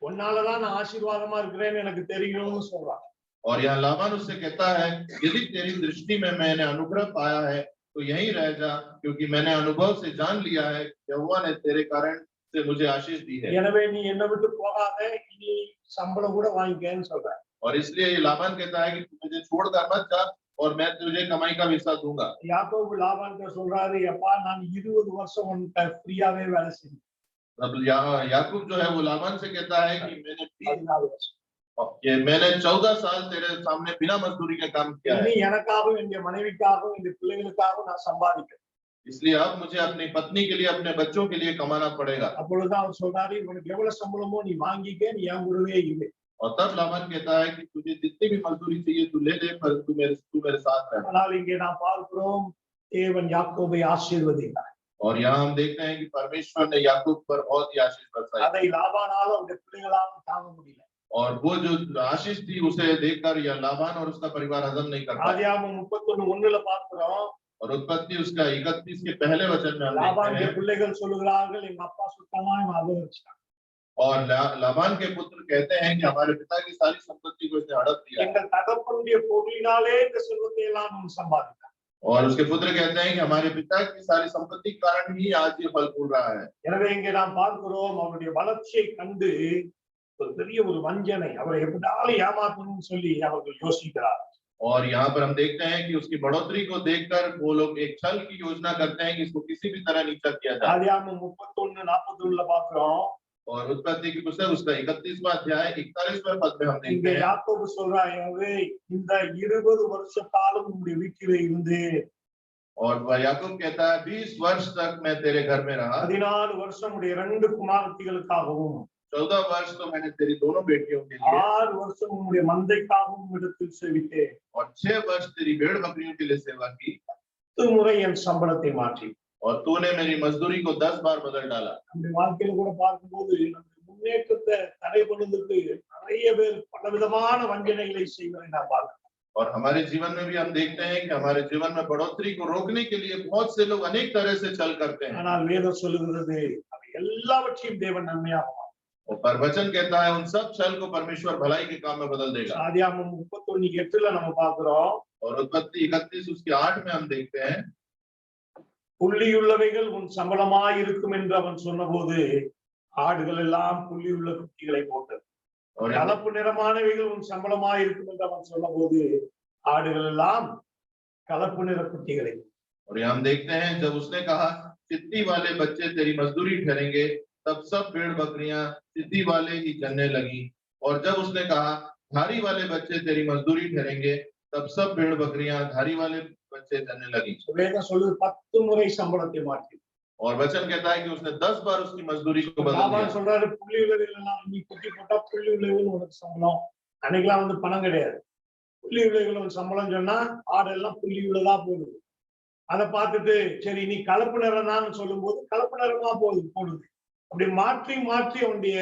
உன்னாலதான் நான் ஆசீர்வாதமா இருக்கிறேன்னு எனக்கு தெரியும்னு சொல்றான். और यहाँ लाबान उससे कहता है, यदि तेरी दृष्टि में मैंने अनुग्रह पाया है तो यहीं रह जा, क्योंकि मैंने अनुभव से जान लिया है यहोवा ने तेरे कारण से मुझे आशीष दी है। எனவே நீ என்னை விட்டு போகாத, இனி சம்பளம் கூட வாங்கிக்கன்னு சொல்ற. और इसलिए ये लाबान कहता है कि तू मुझे छोड़कर मत जा और मैं तुझे कमाई का हिस्सा दूंगा। யாக்கோபு லாபான்கிட்ட சொல்றாரு, அப்பா நான் 20 வருஷம் உன்கிட்ட ஃப்ரீயாவே வேலை செஞ்சேன். अब याकूब जो है वो लाबान से कहता है कि मैंने 14 வருஷம். 14 साल तेरे सामने बिना मजदूरी के काम किया है, இனி எனக்காகவும், என்னுடைய மனைவிக்காகவும், என்னுடைய பிள்ளைகளுக்காகவும் நான் சம்பாதிக்கிறேன். इसलिए अब मुझे अपनी पत्नी के लिए, अपने बच्चों के लिए कमाना पड़ेगा। அப்பொழுதுதான் அவர் சொல்றாரு, உனக்கு எவ்வளவு சம்பளமோ நீ வாங்கிக்க, நீ என் கூடவே இரு. और तब लाबान कहता है कि तुझे जितनी भी मजदूरी चाहिए तू ले ले, पर तू मेरे साथ रह। ஆனால் இங்கே நாம் பார்க்கிறோம், தேவன் யாக்கோபை ஆசீர்வதித்தார். और यहाँ हम देखते हैं कि परमेश्वर ने याकूब पर बहुत ही आशीष बरसाई, அதை லாபானாலும் அவருடைய பிள்ளைகளாலும் தாங்க முடியல. और वो जो आशीष थी उसे देखकर यह लाबान और उसका परिवार हजम नहीं कर पाया। ஆதியாகமம் 31:1 பார்க்கிறோம், और उत्पत्ति उसका 31 के पहले वचन में हम देखते லாபானுடைய हैं, பிள்ளைகள் சொல்லுகிறார்கள், எங்க அப்பா சுத்தமா இவன் அபகரிச்சான். और लाबान के पुत्र कहते हैं कि हमारे पिता की सारी संपत्ति को इसने हड़प दिया। எங்கள் தகப்பனுடைய பொருளினாலே இந்த செல்வத்தை எல்லாம் அவன் சம்பாதித்தான். और उसके पुत्र कहते हैं कि हमारे पिता की सारी संपत्ति के कारण ही आज ये फल फूल रहा है। எனவே இங்கே நாம் பார்க்கிறோம், அவருடைய வளர்ச்சியை கண்டு ஒரு பெரிய ஒரு வஞ்சனை, அவரை எப்படியாலும் ஏமாற்றணும்னு சொல்லி அவர்கள் யோசிக்கிறார். और यहाँ पर हम देखते हैं कि उसकी बढ़ोतरी को देखकर वो लोग एक छल की योजना करते हैं कि इसको किसी भी तरह नीचा किया जाए। ஆதியாகமம் 31:41 பார்க்கிறோம், और उत्पत्ति की पुस्तक उसका 31वां अध्याय 41वें पद में हम இங்க देखते हैं யாக்கோபு சொல்றான், எனவே இந்த 20 வருஷ காலம் உங்களுடைய வீட்டிலே இருந்தேன். और वह याकूब कहता है 20 वर्ष तक मैं तेरे घर में रहा 14 வருஷம் உடைய 2 குமாரத்திகளுக்காகவும் 14 वर्ष तो मैंने तेरी दोनों बेटियों के लिए 6 வருஷம் உங்களுடைய மந்தைக்காகவும் இடத்தில் சேவித்தேன். और 6 वर्ष तेरी भेड़ बकरियों के लिए सेवा की 10 முறை என் சம்பளத்தை மாற்றி. और तूने मेरी मजदूरी को 10 बार बदल डाला நம்முடைய வாழ்க்கையில கூட பார்க்கும்போது நம்முடைய முன்னேற்றத்தை தடை பண்ணுவதற்கு நிறைய பேர் பலவிதமான வஞ்சனைகளை செய்வதை நாம் பார்க்கிறோம். और हमारे जीवन में भी हम देखते हैं कि हमारे जीवन में बढ़ोतरी को रोकने के लिए बहुत से लोग अनेक तरह से छल करते हैं ஆனால் வேதம் சொல்லுகிறது அவை எல்லாவற்றையும் தேவன் நன்மையாக மாற்றும். और पर वचन कहता है उन सब छल को परमेश्वर भलाई के काम में बदल देगा ஆதியாகமம் 31:8 நம்ம பார்க்கிறோம். और उत्पत्ति 31 उसके 8 में हम देखते हैं புள்ளியுள்ளவைகள் உன் சம்பளமாய் இருக்கும் என்று அவன் சொன்னபோது ஆடுகள் எல்லாம் புள்ளியுள்ள குட்டிகளை போட்டது. और கலப்பு நிறமானவைகள் உன் சம்பளமாய் இருக்கும் என்று அவன் சொன்னபோது ஆடுகள் எல்லாம் கலப்பு நிற குட்டிகளை. और हम देखते हैं जब उसने कहा चित्ती वाले बच्चे तेरी मजदूरी ठहरेंगे तब सब भेड़ बकरियां चित्ती वाले ही जनने लगी और जब उसने कहा धारी वाले बच्चे तेरी मजदूरी ठहरेंगे तब सब भेड़ बकरियां धारी वाले बच्चे जनने लगी வேதம் சொல்லுது 10 முறை சம்பளத்தை மாற்றி. और वचन कहता है कि उसने 10 बार उसकी मजदूरी को बदल லாபான் दिया சொல்றாரு, புள்ளி உள்ளவைகள் எல்லாம் நீ குட்டி போட்டா புள்ளி உள்ளவைகள் உனக்கு சம்பளம். அன்னைக்கெல்லாம் பணம் கிடையாது. புள்ளி உள்ளவைகள் உனக்கு சம்பளம் சொன்னா ஆடெல்லாம் புள்ளி உள்ளதா போடுது. அதை பார்த்துட்டு சரி நீ கலப்பு நிறம் தான் சொல்லும் போது கலப்பு நிறமா போடுது. அப்படி மாற்றி மாற்றி அவனுடைய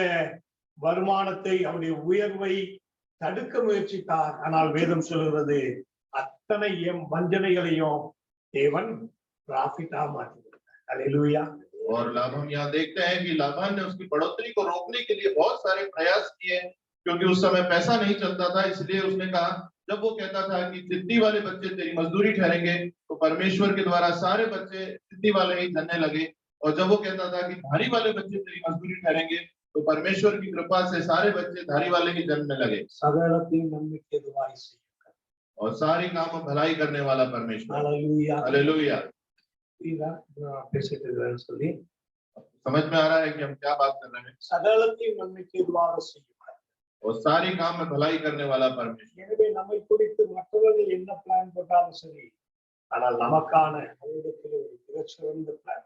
வருமானத்தை அவனுடைய உயர்வை தடுக்க முயற்சித்தார். ஆனால் வேதம் சொல்லுகிறது அத்தனை வஞ்சனைகளையும் தேவன் பிராஃபிட்டா மாற்றினார். அல்லேலூயா. और लाभ हम यहाँ देखते हैं कि लाभान ने उसकी बढ़ोतरी को रोकने के लिए बहुत सारे प्रयास किए क्योंकि उस समय पैसा नहीं चलता था इसलिए उसने कहा जब वो कहता था कि चित्ती वाले बच्चे तेरी मजदूरी ठहरेंगे तो परमेश्वर के द्वारा सारे बच्चे चित्ती वाले ही जनने लगे और जब वो कहता था कि धारी वाले बच्चे तेरी मजदूरी ठहरेंगे तो परमेश्वर की कृपा से सारे बच्चे धारी वाले ही जनने लगे சகலத்தையும் நன்மைக்கு எதுவாய் செய்யும். और सारे काम भलाई करने वाला परमेश्वर அல்லேலூயா. हालेलुया பேசிட்டு இருக்கிறேன்னு சொல்லி समझ में आ रहा है कि हम क्या बात कर रहे हैं சகலத்தையும் நன்மைக்கு எதுவாக செய்யும். और सारी काम में भलाई करने वाला परमेश्वर எனவே நம்மை குறித்து மற்றவர்கள் என்ன பிளான் போட்டாலும் சரி, ஆனால் நமக்கான அவரிடத்தில் ஒரு மிகச்சிறந்த பிளான்.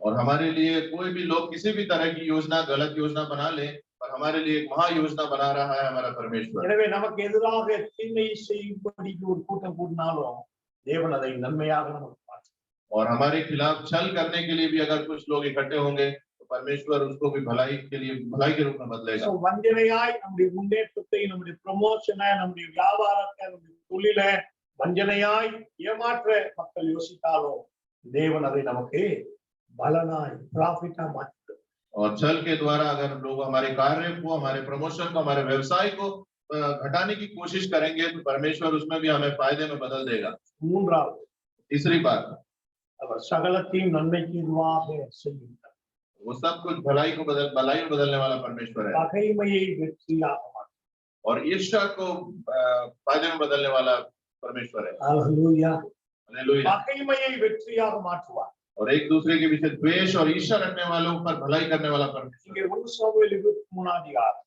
और हमारे लिए कोई भी लोग किसी भी तरह की योजना गलत योजना बना ले पर हमारे लिए एक महा योजना बना रहा है हमारा परमेश्वर எனவே நமக்கு எதிராக தீமை செய்யும்படி ஒரு கூட்டம் கூடினாலும் தேவன் அதை நன்மையாக நமக்கு மாற்றும். और हमारे खिलाफ छल करने के लिए भी अगर कुछ लोग इकट्ठे होंगे तो परमेश्वर उसको भी भलाई के लिए भलाई के रूप में बदलेगा வஞ்சனையாய் நம்முடைய முன்னேற்றத்தை, நம்முடைய ப்ரமோஷனை, நம்முடைய வியாபாரத்தை, நம்முடைய தொழிலை வஞ்சனையாய் ஏமாற்ற மக்கள் யோசித்தாலும் தேவன் அதை நமக்கு பலனாய் ப்ராஃபிட்டா மாற்றுகிறார். और छल के द्वारा अगर लोग हमारे कार्य को हमारे प्रमोशन को हमारे व्यवसाय को घटाने की कोशिश करेंगे तो परमेश्वर उसमें भी हमें फायदे में बदल देगा மூன்றாவது, तीसरी बात அவர் சகலத்தையும் நன்மைக்கு இதுவாக செய்கிறார். वो सब कुछ भलाई में बदलने वाला परमेश्वर है பகைமையை வெற்றியாக மாற்றும். और ईर्ष्या को फायदे में बदलने वाला परमेश्वर है அல்லேலூயா. हालेलुया பகைமையை வெற்றியாக மாற்றுவார். और एक दूसरे के पीछे द्वेष और ईर्ष्या रखने वालों पर भलाई करने वाला परमेश्वर இங்கே 1 சாமுவேல் 23 அதிகாரம்.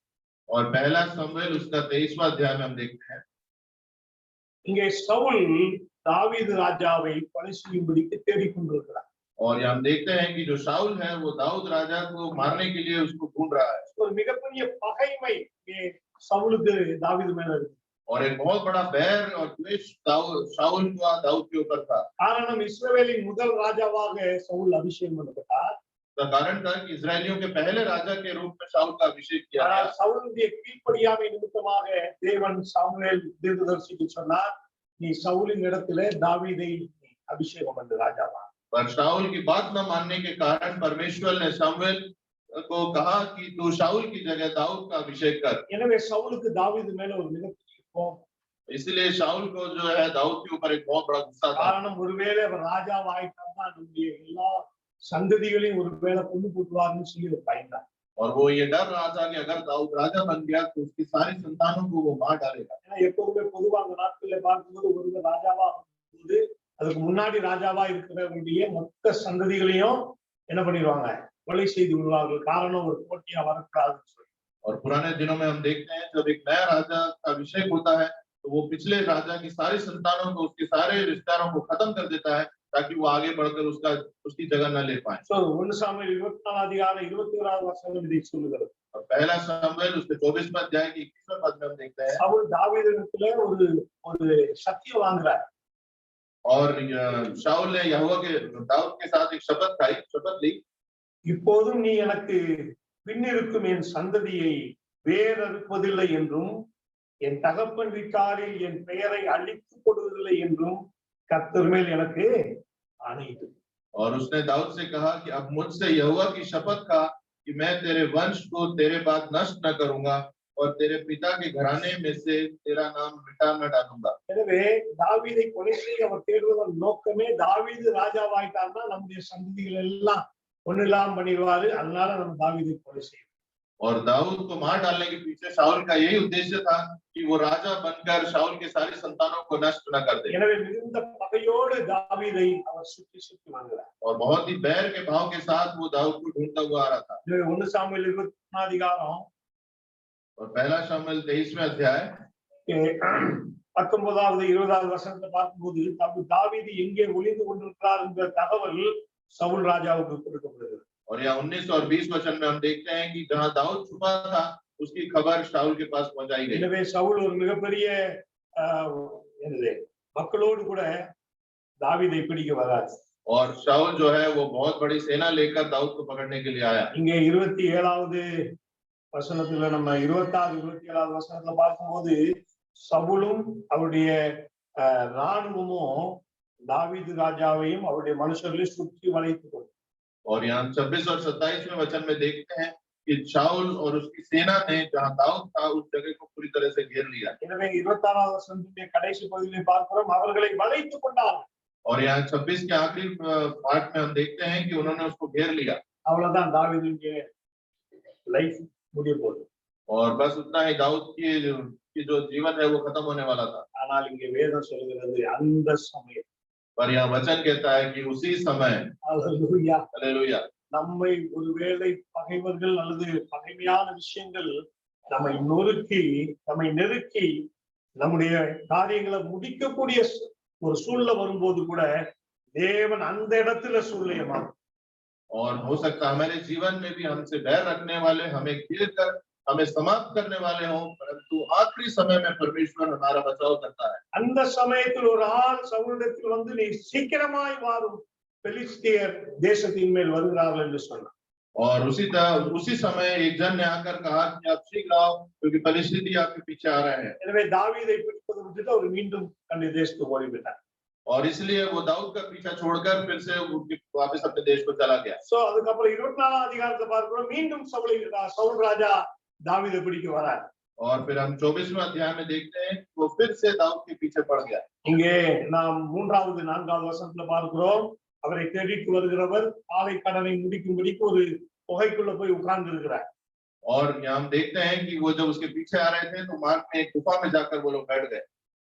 और पहला समूएल उसका 23वां अध्याय में हम देखते हैं இங்கே சவுல் தாவீது ராஜாவை கொலை செய்யும்படிக்கு தேடிக்கொண்டிருக்கிறார். और ये हम देखते हैं कि जो शाऊल है वो दाऊद राजा को मारने के लिए उसको ढूंढ रहा है ஒரு மிகப்பெரிய பகைமை இங்கே சவுலுக்கு தாவீது மேல இருக்கு. और एक बहुत बड़ा बैर और द्वेष शाऊल का दाऊद के ऊपर था காரணம் இஸ்ரவேலின் முதல் ராஜாவாக சவுல் அபிஷேகம் பண்ணப்பட்டார். इसका कारण था कि इजरायलियों के पहले राजा के रूप में शाऊल का अभिषेक किया ஆனால் गया சவுலுடைய கீழ்ப்படியாமை நிமித்தமாக தேவன் சாமுவேல் தீர்க்கதரிசிக்கு சொன்னார், நீ சவுலின் இடத்திலே தாவீதை அபிஷேகம் பண்ணு ராஜாவா. पर शाऊल की बात न मानने के कारण परमेश्वर ने सामुएल को कहा कि तू शाऊल की जगह दाऊद का अभिषेक कर எனவே சவுலுக்கு தாவீது மேல ஒரு மிகப்பெரிய கோபம். इसलिए शाऊल को जो है दाऊद के ऊपर एक बहुत बड़ा गुस्सा था காரணம் ஒருவேளை அவர் ராஜாவாயிட்டார்னா நம்முடைய எல்லா சந்ததிகளையும் ஒருவேளை கொண்டு போட்டுவார்னு சொல்லி ஒரு பயந்தார். और वो ये डर रहा था कि अगर दाऊद राजा बन गया तो उसकी सारी संतानों को वो मार डालेगा ஏன்னா எப்போதுமே பொதுவா அந்த நாட்களில் பார்க்கும்போது ஒருவர் ராஜாவா ஆகும்போது அதுக்கு முன்னாடி ராஜாவா இருக்கிறவங்களுடைய மொத்த சந்ததிகளையும் என்ன பண்ணிடுவாங்க, கொலை செய்து விடுவார்கள். காரணம் ஒரு போட்டியா வரக்கூடாதுன்னு சொல்லி. और पुराने दिनों में हम देखते हैं जब एक नया राजा का अभिषेक होता है तो वो पिछले राजा की सारी संतानों को उसके सारे रिश्तेदारों को खत्म कर देता है ताकि वो आगे बढ़कर उसकी जगह न ले पाए। So 1 சாமுவேல் 24 அதிகாரம் 21வது வசனம் இதை சொல்லுகிறது. और पहला शमूएल उसके 24वें अध्याय के 21वें पद में हम देखते हैं சவுல் தாவீதிடத்துல ஒரு சத்தியம் வாங்குறார். और शाऊल ने यहोवा के दाऊद के साथ एक शपथ ली இப்போதும் நீ எனக்கு பின்னிருக்கும் என் சந்ததியை வேறறுப்பதில்லை என்றும் என் தகப்பன் வீட்டாரில் என் பெயரை அழித்து கொடுவதில்லை என்றும் கர்த்தர் மேல் எனக்கு ஆணையிட்டு. और उसने दाऊद से कहा कि अब मुझसे यहोवा की शपथ खा कि मैं तेरे वंश को तेरे बाद नष्ट न करूंगा और तेरे पिता के घराने में से तेरा नाम मिटा न डालूंगा। எனவே தாவீதை கொலை செய்ய அவர் தேடுவதன் நோக்கமே தாவீது ராஜாவாயிட்டார்னா நம்முடைய சந்ததிகள் எல்லாம் ஒண்ணுலாம் பண்ணிடுவாரு, அதனால நம்ம தாவீதை கொலை செய்யணும். और दाऊद को मार डालने के पीछे शाऊल का यही उद्देश्य था कि वो राजा बनकर शाऊल के सारी संतानों को नष्ट न कर दे। எனவே மிகுந்த பகையோடு தாவீதை அவர் சுற்றி வந்தார். और बहुत ही बैर के भाव के साथ वो दाऊद को ढूंढता हुआ आ रहा था। 1 சாமுவேல் 23 அதிகாரம் और पहला शमूएल 23वें अध्याय 19வது 20வது வசனத்தை பார்க்கும்போது தாவீது எங்கே ஒளிந்து கொண்டிருக்கிறார் என்ற தகவல் சவுல் ராஜாவுக்கு கொடுக்கப்படுகிறது. और यहाँ 19 और 20 वचन में हम देखते हैं कि जहाँ दाऊद छुपा था उसकी खबर शाऊल के पास पहुंचाई गई। எனவே சவுல் ஒரு மிகப்பெரிய மக்களோடு கூட தாவீதை பிடிக்க வரார். और शाऊल जो है वो बहुत बड़ी सेना लेकर दाऊद को पकड़ने के लिए आया। இங்கே 27வது வசனத்துல நம்ம 26 27வது வசனத்துல பார்க்கும்போது சவுலும் அவருடைய ராணுவமும் தாவீது ராஜாவையும் அவருடைய மனுஷர்களையும் சுற்றி வளைத்து और यहाँ 26 और 27वें वचन में देखते हैं कि शाऊल और उसकी सेना ने जहाँ दाऊद था उस जगह को पूरी तरह से घेर लिया। எனவே 26வது வசனத்தின் கடைசி பகுதியில் பார்க்கிறோம் அவர்களை வளைத்துக் கொண்டார். और यहाँ 26 के आखिरी पार्ट में हम देखते हैं कि उन्होंने उसको घेर लिया। அவ்வளவுதான் தாவீதுடைய லைஃப் முடிய போகுது. और बस उतना ही दाऊद की जो जीवन है वो खत्म होने वाला था। ஆனால் இங்கே வேதம் சொல்கிறது அந்த சமயம் पर यहाँ वचन कहता है कि उसी समय அல்லேலூயா हालेलुया நம்மை ஒருவேளை பகைவர்கள் அல்லது பகைமையான விஷயங்கள் நம்மை நெருக்கி நம்முடைய காரியங்களை முடிக்கக்கூடிய ஒரு சூழ்நிலை வரும்போது கூட தேவன் அந்த இடத்துல சூழ்நிலையை மாற்றும். और हो सकता है हमारे जीवन में भी हमसे बैर रखने वाले हमें घेर कर हमें समाप्त करने वाले हों, परंतु आखिरी समय में परमेश्वर हमारा बचाव करता है। அந்த சமயத்தில் ஒரு ஆள் சவுலிடத்தில் வந்து நீ சீக்கிரமாய் வாரும் பெலிஸ்தியர் தேசத்தின் மேல் வருகிறார்கள் என்று சொன்னார். और उसी समय एक जन ने आकर कहा कि आप शीघ्र आओ क्योंकि फिलिस्ती आपके पीछे आ रहे हैं। எனவே தாவீதை பிடிப்பதை விட்டுட்டு அவர் மீண்டும் தன்னுடைய தேசத்துக்கு ஓடிவிட்டார். और इसलिए वो दाऊद का पीछा छोड़कर फिर से वापस अपने देश को चला गया। சோ அதுக்கப்புறம் 24ஆம் அதிகாரத்தை பார்க்கிறோம் மீண்டும் சவுல் ராஜா दावीद பிடிக்க வரார். और फिर हम 24वें अध्याय में देखते हैं वो फिर से दाऊद के पीछे पड़ गया। இங்கே நாம் 3வது 4வது வசனத்துல பார்க்கிறோம் அவரை தேடிட்டு வருகிறவர் ஆலை கடனை முடிக்கும்படிக்கு ஒரு குகைக்குள்ள போய் உட்கார்ந்து இருக்கிறார். और यहाँ हम देखते हैं कि वो जब उसके पीछे आ रहे थे तो मार्ग में एक गुफा में जाकर वो लोग बैठ गए।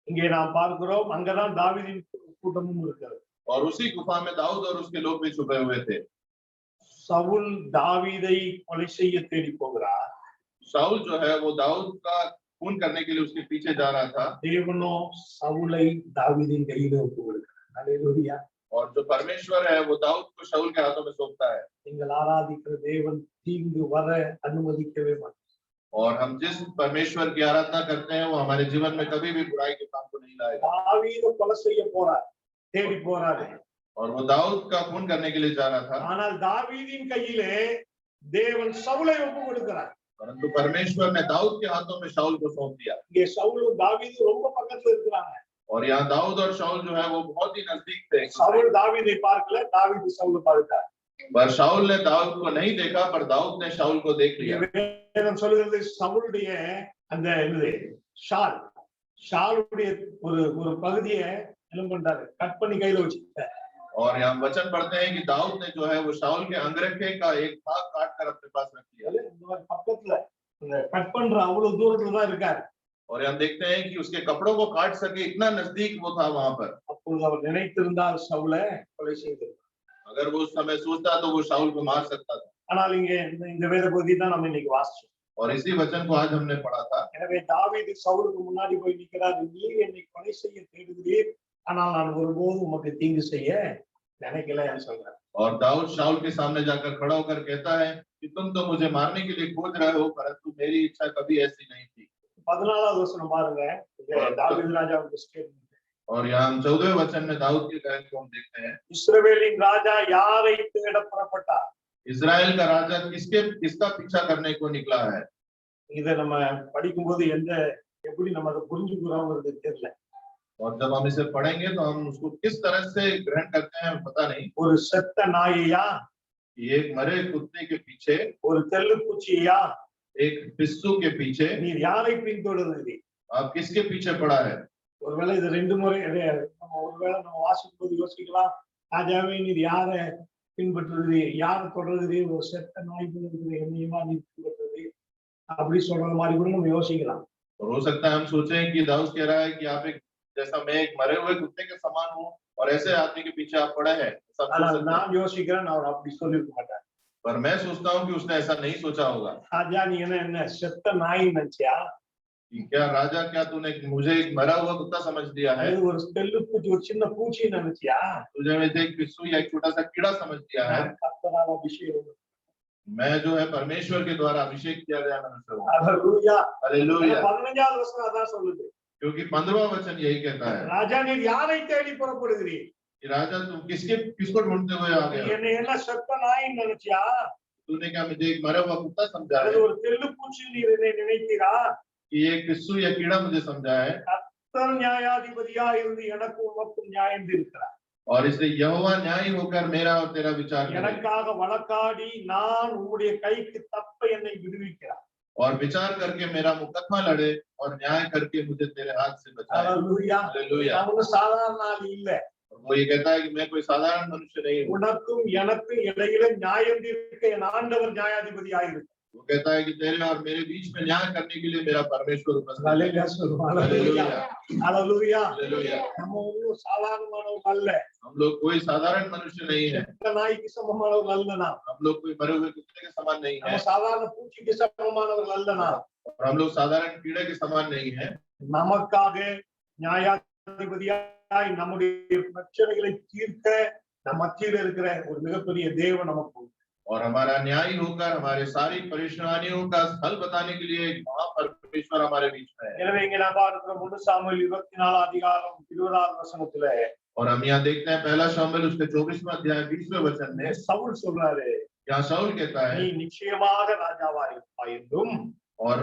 இங்கே நாம் பார்க்கிறோம் அங்கதான் தாவீதின் கூட்டமும் இருக்கிறது. और उसी गुफा में दाऊद और उसके लोग भी छुपे हुए थे। சவுல் தாவீதை கொலை செய்ய தேடி போகிறார். शाऊल जो है वो दाऊद का खून करने के लिए उसके पीछे जा रहा था। தேவனோ சவுலை தாவீதின் கையில ஒப்பு கொடுக்கிறார். ஹல்லேலூயா. और जो परमेश्वर है वो दाऊद को शाऊल के हाथों में सौंपता है। நீங்கள் ஆராதிக்கிற தேவன் தீங்கு வர அனுமதிக்கவே மாட்டார். और हम जिस परमेश्वर की आराधना करते हैं वो हमारे जीवन में कभी भी बुराई के काम को नहीं लाएगा। தாவீது கொலை செய்ய போறார், தேடி போறாரு. और वो दाऊद का खून करने के लिए जा रहा था। ஆனால் தாவீதின் கையிலே தேவன் சவுலை ஒப்பு கொடுக்கிறார். परंतु परमेश्वर ने दाऊद के हाथों में शाऊल को सौंप दिया। இங்கே சவுலும் தாவீதும் ரொம்ப பக்கத்துல இருக்கிறாங்க. और यहाँ दाऊद और शाऊल जो है वो बहुत ही नजदीक थे। சவுல் தாவீதை பார்க்கல, தாவீது சவுலை பார்த்தார். पर शाऊल ने दाऊद को नहीं देखा पर दाऊद ने शाऊल को देख लिया। வேதம் சொல்கிறது சவுலுடைய அந்த ஷாலுடைய ஒரு பகுதியை என்ன பண்றாரு, கட் பண்ணி கையில வச்சுட்டார். और यहाँ वचन पढ़ते हैं कि दाऊद ने जो है वो शाऊल के अंगरखे का एक भाग काट कर अपने पास रख लिया। பக்கத்துல கட் பண்ற அவ்வளவு தூரத்துல தான் இருக்காரு. और हम देखते हैं कि उसके कपड़ों को काट सके इतना नजदीक वो था वहां पर। அப்பொழுது அவர் நினைத்திருந்தால் சவுலை கொலை செய்திருப்பார். अगर वो उस समय सोचता तो वो शाऊल को मार सकता था। ஆனால் இங்க இந்த வேத பகுதி தான் நம்ம இன்னைக்கு வாசிச்சோம். और इसी वचन को आज हमने पढ़ा था। எனவே தாவீது சவுலுக்கு முன்னாடி போய் நிற்கிறார், நீர் என்னை கொலை செய்ய தேடுகிறீர், ஆனால் நான் ஒருபோதும் உமக்கு தீங்கு செய்ய நினைக்கலன்னு சொல்றார். और दाऊद शाऊल के सामने जाकर खड़ा होकर कहता है कि तुम तो मुझे मारने के लिए खोज रहे हो, परंतु मेरी इच्छा कभी ऐसी नहीं थी। 14வது வசனம் பாருங்க, தாவீது ராஜாவுக்கு ஸ்டேட்மெண்ட். और यहाँ हम 14वें वचन में दाऊद के कहने को हम देखते हैं। இஸ்ரவேலின் ராஜா யாரை தேட புறப்பட்டார்? इस्राएल का राजा किसका पीछा करने को निकला है? இதை நம்ம படிக்கும்போது எப்படி நம்ம அதை புரிஞ்சுக்கிறோங்கிறது தெரியல. और जब हम इसे पढ़ेंगे तो हम उसको किस तरह से ग्रहण करते हैं पता नहीं। ஒரு செத்த நாயையா, एक मरे कुत्ते के पीछे, ஒரு தெள்ளுப்பூச்சியா, एक पिस्सू के पीछे நீர் யாரை பின்தொடர்கிறீர்? आप किसके पीछे पड़ा है? ஒருவேளை இது 2 முறை ஒருவேளை நம்ம வாசிக்கும் போது யோசிக்கலாம், ராஜாவே நீர் யாரை பின்பற்றுகிறீர், யாரை தொடர்கிறீர்? ஒரு செத்த நாய் போல இருக்கிற என்னையுமா நீர் பின்பற்றுகிறீர் அப்படி சொல்ற மாதிரி கூட நம்ம யோசிக்கலாம். और हो सकता है हम सोचें कि दाऊद कह रहा है कि आप एक जैसा मैं एक मरे हुए कुत्ते के समान हूँ और ऐसे आदमी के पीछे आप पड़े हैं। நான் யோசிக்கிறேன் அவர் அப்படி சொல்லிருக்க மாட்டார். पर मैं सोचता हूँ कि उसने ऐसा नहीं सोचा होगा। ராஜா நீ என்ன செத்த நாய் நினைச்சியா? क्या राजा, क्या तूने मुझे एक मरा हुआ कुत्ता समझ लिया है? ஒரு தெள்ளுப்பூச்சி, ஒரு சின்ன பூச்சி நினைச்சியா? तुझे मुझे एक पिस्सू या एक छोटा सा कीड़ा समझ लिया है? கர்த்தரால் அபிஷேகம். मैं जो है परमेश्वर के द्वारा अभिषेक किया गया मनुष्य हूँ। Hallelujah, hallelujah. 15வது வசனம் அதான் சொல்லுது. क्योंकि 15वां वचन यही कहता है, ராஜா நீர் யாரை தேடி புறப்படுகிறீர்? कि राजा तुम किसको ढूंढते हुए आ गए? என்னை என்ன செத்த நாய் நினைச்சியா? तूने क्या मुझे एक मरा हुआ कुत्ता समझा है? ஒரு தெள்ளுப்பூச்சி நீர் என்னை நினைத்தீரா? कि एक पिस्सू या कीड़ा मुझे समझा है? கர்த்தர் நியாயாதிபதியா இருந்து எனக்கும் உமக்கும் நியாயம் தீர்க்கிறார். और इसलिए यहोवा न्यायी होकर मेरा और तेरा विचार करे எனக்காக வழக்காடி நான் உம்முடைய கைக்கு தப்ப என்னை விடுவிக்கிறார். और विचार करके मेरा मुकदमा लड़े और न्याय करके मुझे तेरे हाथ से बचाए। Hallelujah, hallelujah. நான் ஒரு சாதாரண ஆள் இல்ல. वो ये कहता है कि मैं कोई साधारण मनुष्य नहीं हूँ। உனக்கும் எனக்கும் இடையில நியாயம் தீர்க்க என் ஆண்டவர் நியாயாதிபதியா இருக்கு. वो कहता है कि तेरे और मेरे बीच में न्याय करने के लिए मेरा परमेश्वर उपस्थित है। Hallelujah, hallelujah, hallelujah. हालेलुया। நம்ம ஒரு சாதாரணமானவங்க அல்ல. हम लोग कोई साधारण मनुष्य नहीं है। செத்த நாய்க்கு சமமானவர்கள் அல்ல நாம். हम लोग कोई मरे हुए कुत्ते के समान नहीं நம்ம है சாதாரண பூச்சிக்கு சமமானவர்கள் அல்ல நாம். और हम लोग साधारण कीड़े के समान नहीं है। நமக்காக நியாயாதிபதியாய் நம்முடைய பிரச்சனைகளை தீர்க்க நம் மத்தியில் இருக்கிற ஒரு மிகப்பெரிய தேவன் நமக்கு உண்டு. और हमारा न्यायी होकर हमारे सारी परेशानियों का हल बताने के लिए एक महापरमेश्वर हमारे बीच में है। எனவே இங்க நான் பார்க்கிற 1 சாமுவேல் 24 அதிகாரம் 20வது வசனத்துல और हम यहाँ देखते हैं पहला शमूएल उसके 24वां अध्याय 20वें वचन में சவுல் சொல்றாரு, यहाँ शाऊल कहता है, நீ நிச்சயமாக ராஜாவாய் இருப்பாய் என்றும் और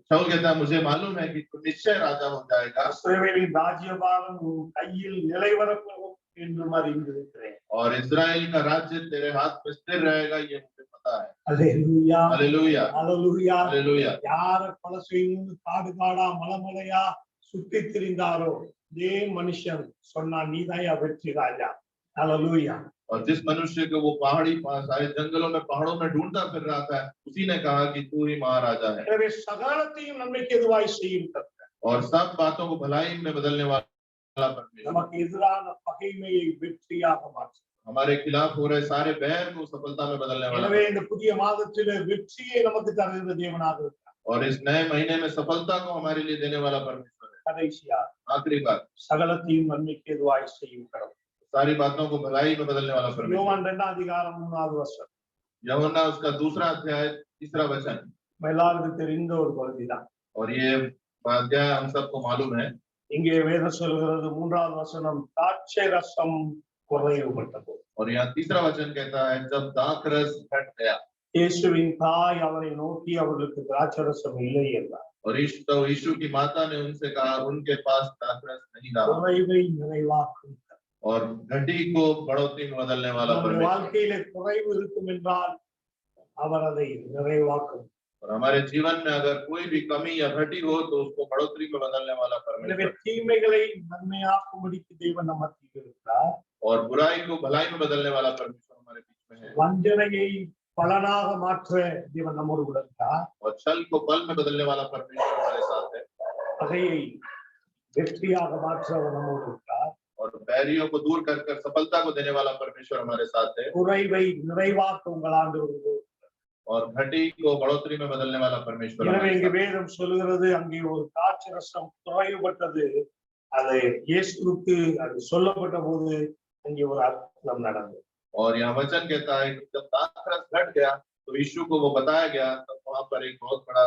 शाऊल कहता है मुझे मालूम है कि तू निश्चय राजा हो जाएगा இஸ்ரவேலின் ராஜ்யபாரம் உன் கையில் நிலைவரப்படும் என்றும் அறிந்திருக்கிறேன். और इस्राएल का राज्य तेरे हाथ में स्थिर रहेगा, ये मुझे पता है। அல்லேலூயா, हालेलुया, அல்லேலூயா. हालेलुया। யார கொலை செய்யணும் காடு காடா மலைமலையா சுத்தி திரிந்தாரோ இதே மனுஷன் சொன்னா நீதான் வெற்றி ராஜா. அல்லேலூயா. और जिस मनुष्य को वो पहाड़ी सारे जंगलों में पहाड़ों में ढूंढता फिर रहा था, उसी ने कहा कि तू ही महाराजा है। எனவே சகலத்தையும் நன்மைக்கு எதுவாய் செய்யும் கர்த்தர் और सब बातों को भलाई में बदलने वाला परमेश्वर நமக்கு எதிரான பகைமையை வெற்றியாக மாற்றும். हमारे खिलाफ हो रहे सारे बैर को सफलता में बदलने वाला। எனவே இந்த புதிய மாதத்திலே வெற்றியை நமக்கு தருகிற தேவனாக இருக்கிறார். और इस नए महीने में सफलता को हमारे लिए देने वाला परमेश्वर है। கடைசியா आखिरी बात, சகலத்தையும் நன்மைக்கு எதுவாய் செய்யும் கடவுள். सारी बातों को भलाई में बदलने वाला परमेश्वर। யோவான் 2 அதிகாரம் 3வது வசனம் यूहन्ना उसका 2 अध्याय 3 वचन, எல்லாருக்கும் தெரிந்த ஒரு பகுதிதான். और ये अध्याय हम सबको मालूम है। இங்கே வேதம் சொல்கிறது 3வது வசனம் திராட்சை ரசம் குறைவுபட்டது. और यहाँ 3 वचन कहता है जब दाखरस घट गया, இயேசுவின் தாய் அவரை நோக்கி அவர்களுக்கு திராட்சை ரசம் இல்லை என்றார். और यीशु की माता ने उनसे कहा उनके पास दाखरस नहीं रहा। குறைவை நிறைவாக்கும். और घटी को बढ़ोतरी में बदलने वाला நம்முடைய परमेश्वर। வாழ்க்கையில குறைவு இருக்கும் என்றால் அவர் அதை நிறைவாக்கும். और हमारे जीवन में अगर कोई भी कमी या घटी हो तो उसको बढ़ोतरी में बदलने वाला எனவே परमेश्वर। தீமைகளை நன்மையாக்கும்படிக்கு தேவன் நம்ம மத்தியில் இருக்கிறார். और बुराई को भलाई में बदलने वाला परमेश्वर हमारे बीच में है। வஞ்சனையை பலனாக மாற்ற தேவன் நம்மோடு கூட இருக்கிறார். और छल को बल में बदलने वाला परमेश्वर हमारे साथ है। பகையை வெற்றியாக மாற்ற அவர் நம்மோடு இருக்கிறார். और बैरियों को दूर कर सफलता को देने वाला परमेश्वर हमारे साथ है। குறைவை நிறைவாக்க உங்கள் ஆண்டவர் और घटी को बढ़ोतरी में बदलने वाला परमेश्वर எனவே हमारे இங்கு साथ है। வேதம் சொல்லுகிறது அங்கே ஒரு திராட்சரசம் குறைவுபட்டது. அதை இயேசுவுக்கு அது சொல்லப்பட்ட போது அங்கே ஒரு அற்புதம் நடந்தது. और यहाँ वचन कहता है कि जब दाखरस घट गया तो यीशु को वो बताया गया, तब वहां पर एक बहुत बड़ा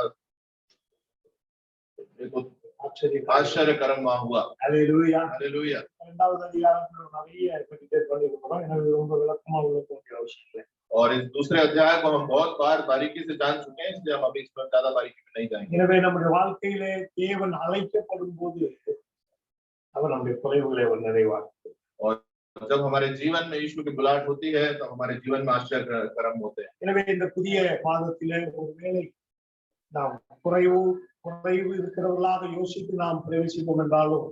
आश्चर्य कर्म वहां हुआ। அல்லேலூயா. हालेलुया। இரண்டாவது அதிகாரத்துல நிறைய மெடிடேட் பண்ணிருக்கிறோம். எனவே ரொம்ப விளக்கமா உள்ள போகிற அவசியம் இல்லை. और इस दूसरे अध्याय को हम बहुत बार बारीकी से जान चुके हैं, इसलिए हम अभी इस पर ज्यादा बारीकी में नहीं जाएंगे। எனவே நம்முடைய வாழ்க்கையிலே தேவன் அழைக்கப்படும் போது அவர் நம்முடைய குறைவுகளை அவர் நிறைவாக்குவார். और जब हमारे जीवन में यीशु की बुलाहट होती है तो हमारे जीवन में आश्चर्य कर्म होते हैं। எனவே இந்த புதிய மாதத்திலே ஒருவேளை நாம் குறைவு இருக்கிறவர்களாக யோசித்து நாம் பிரவேசிப்போம் என்றாலும்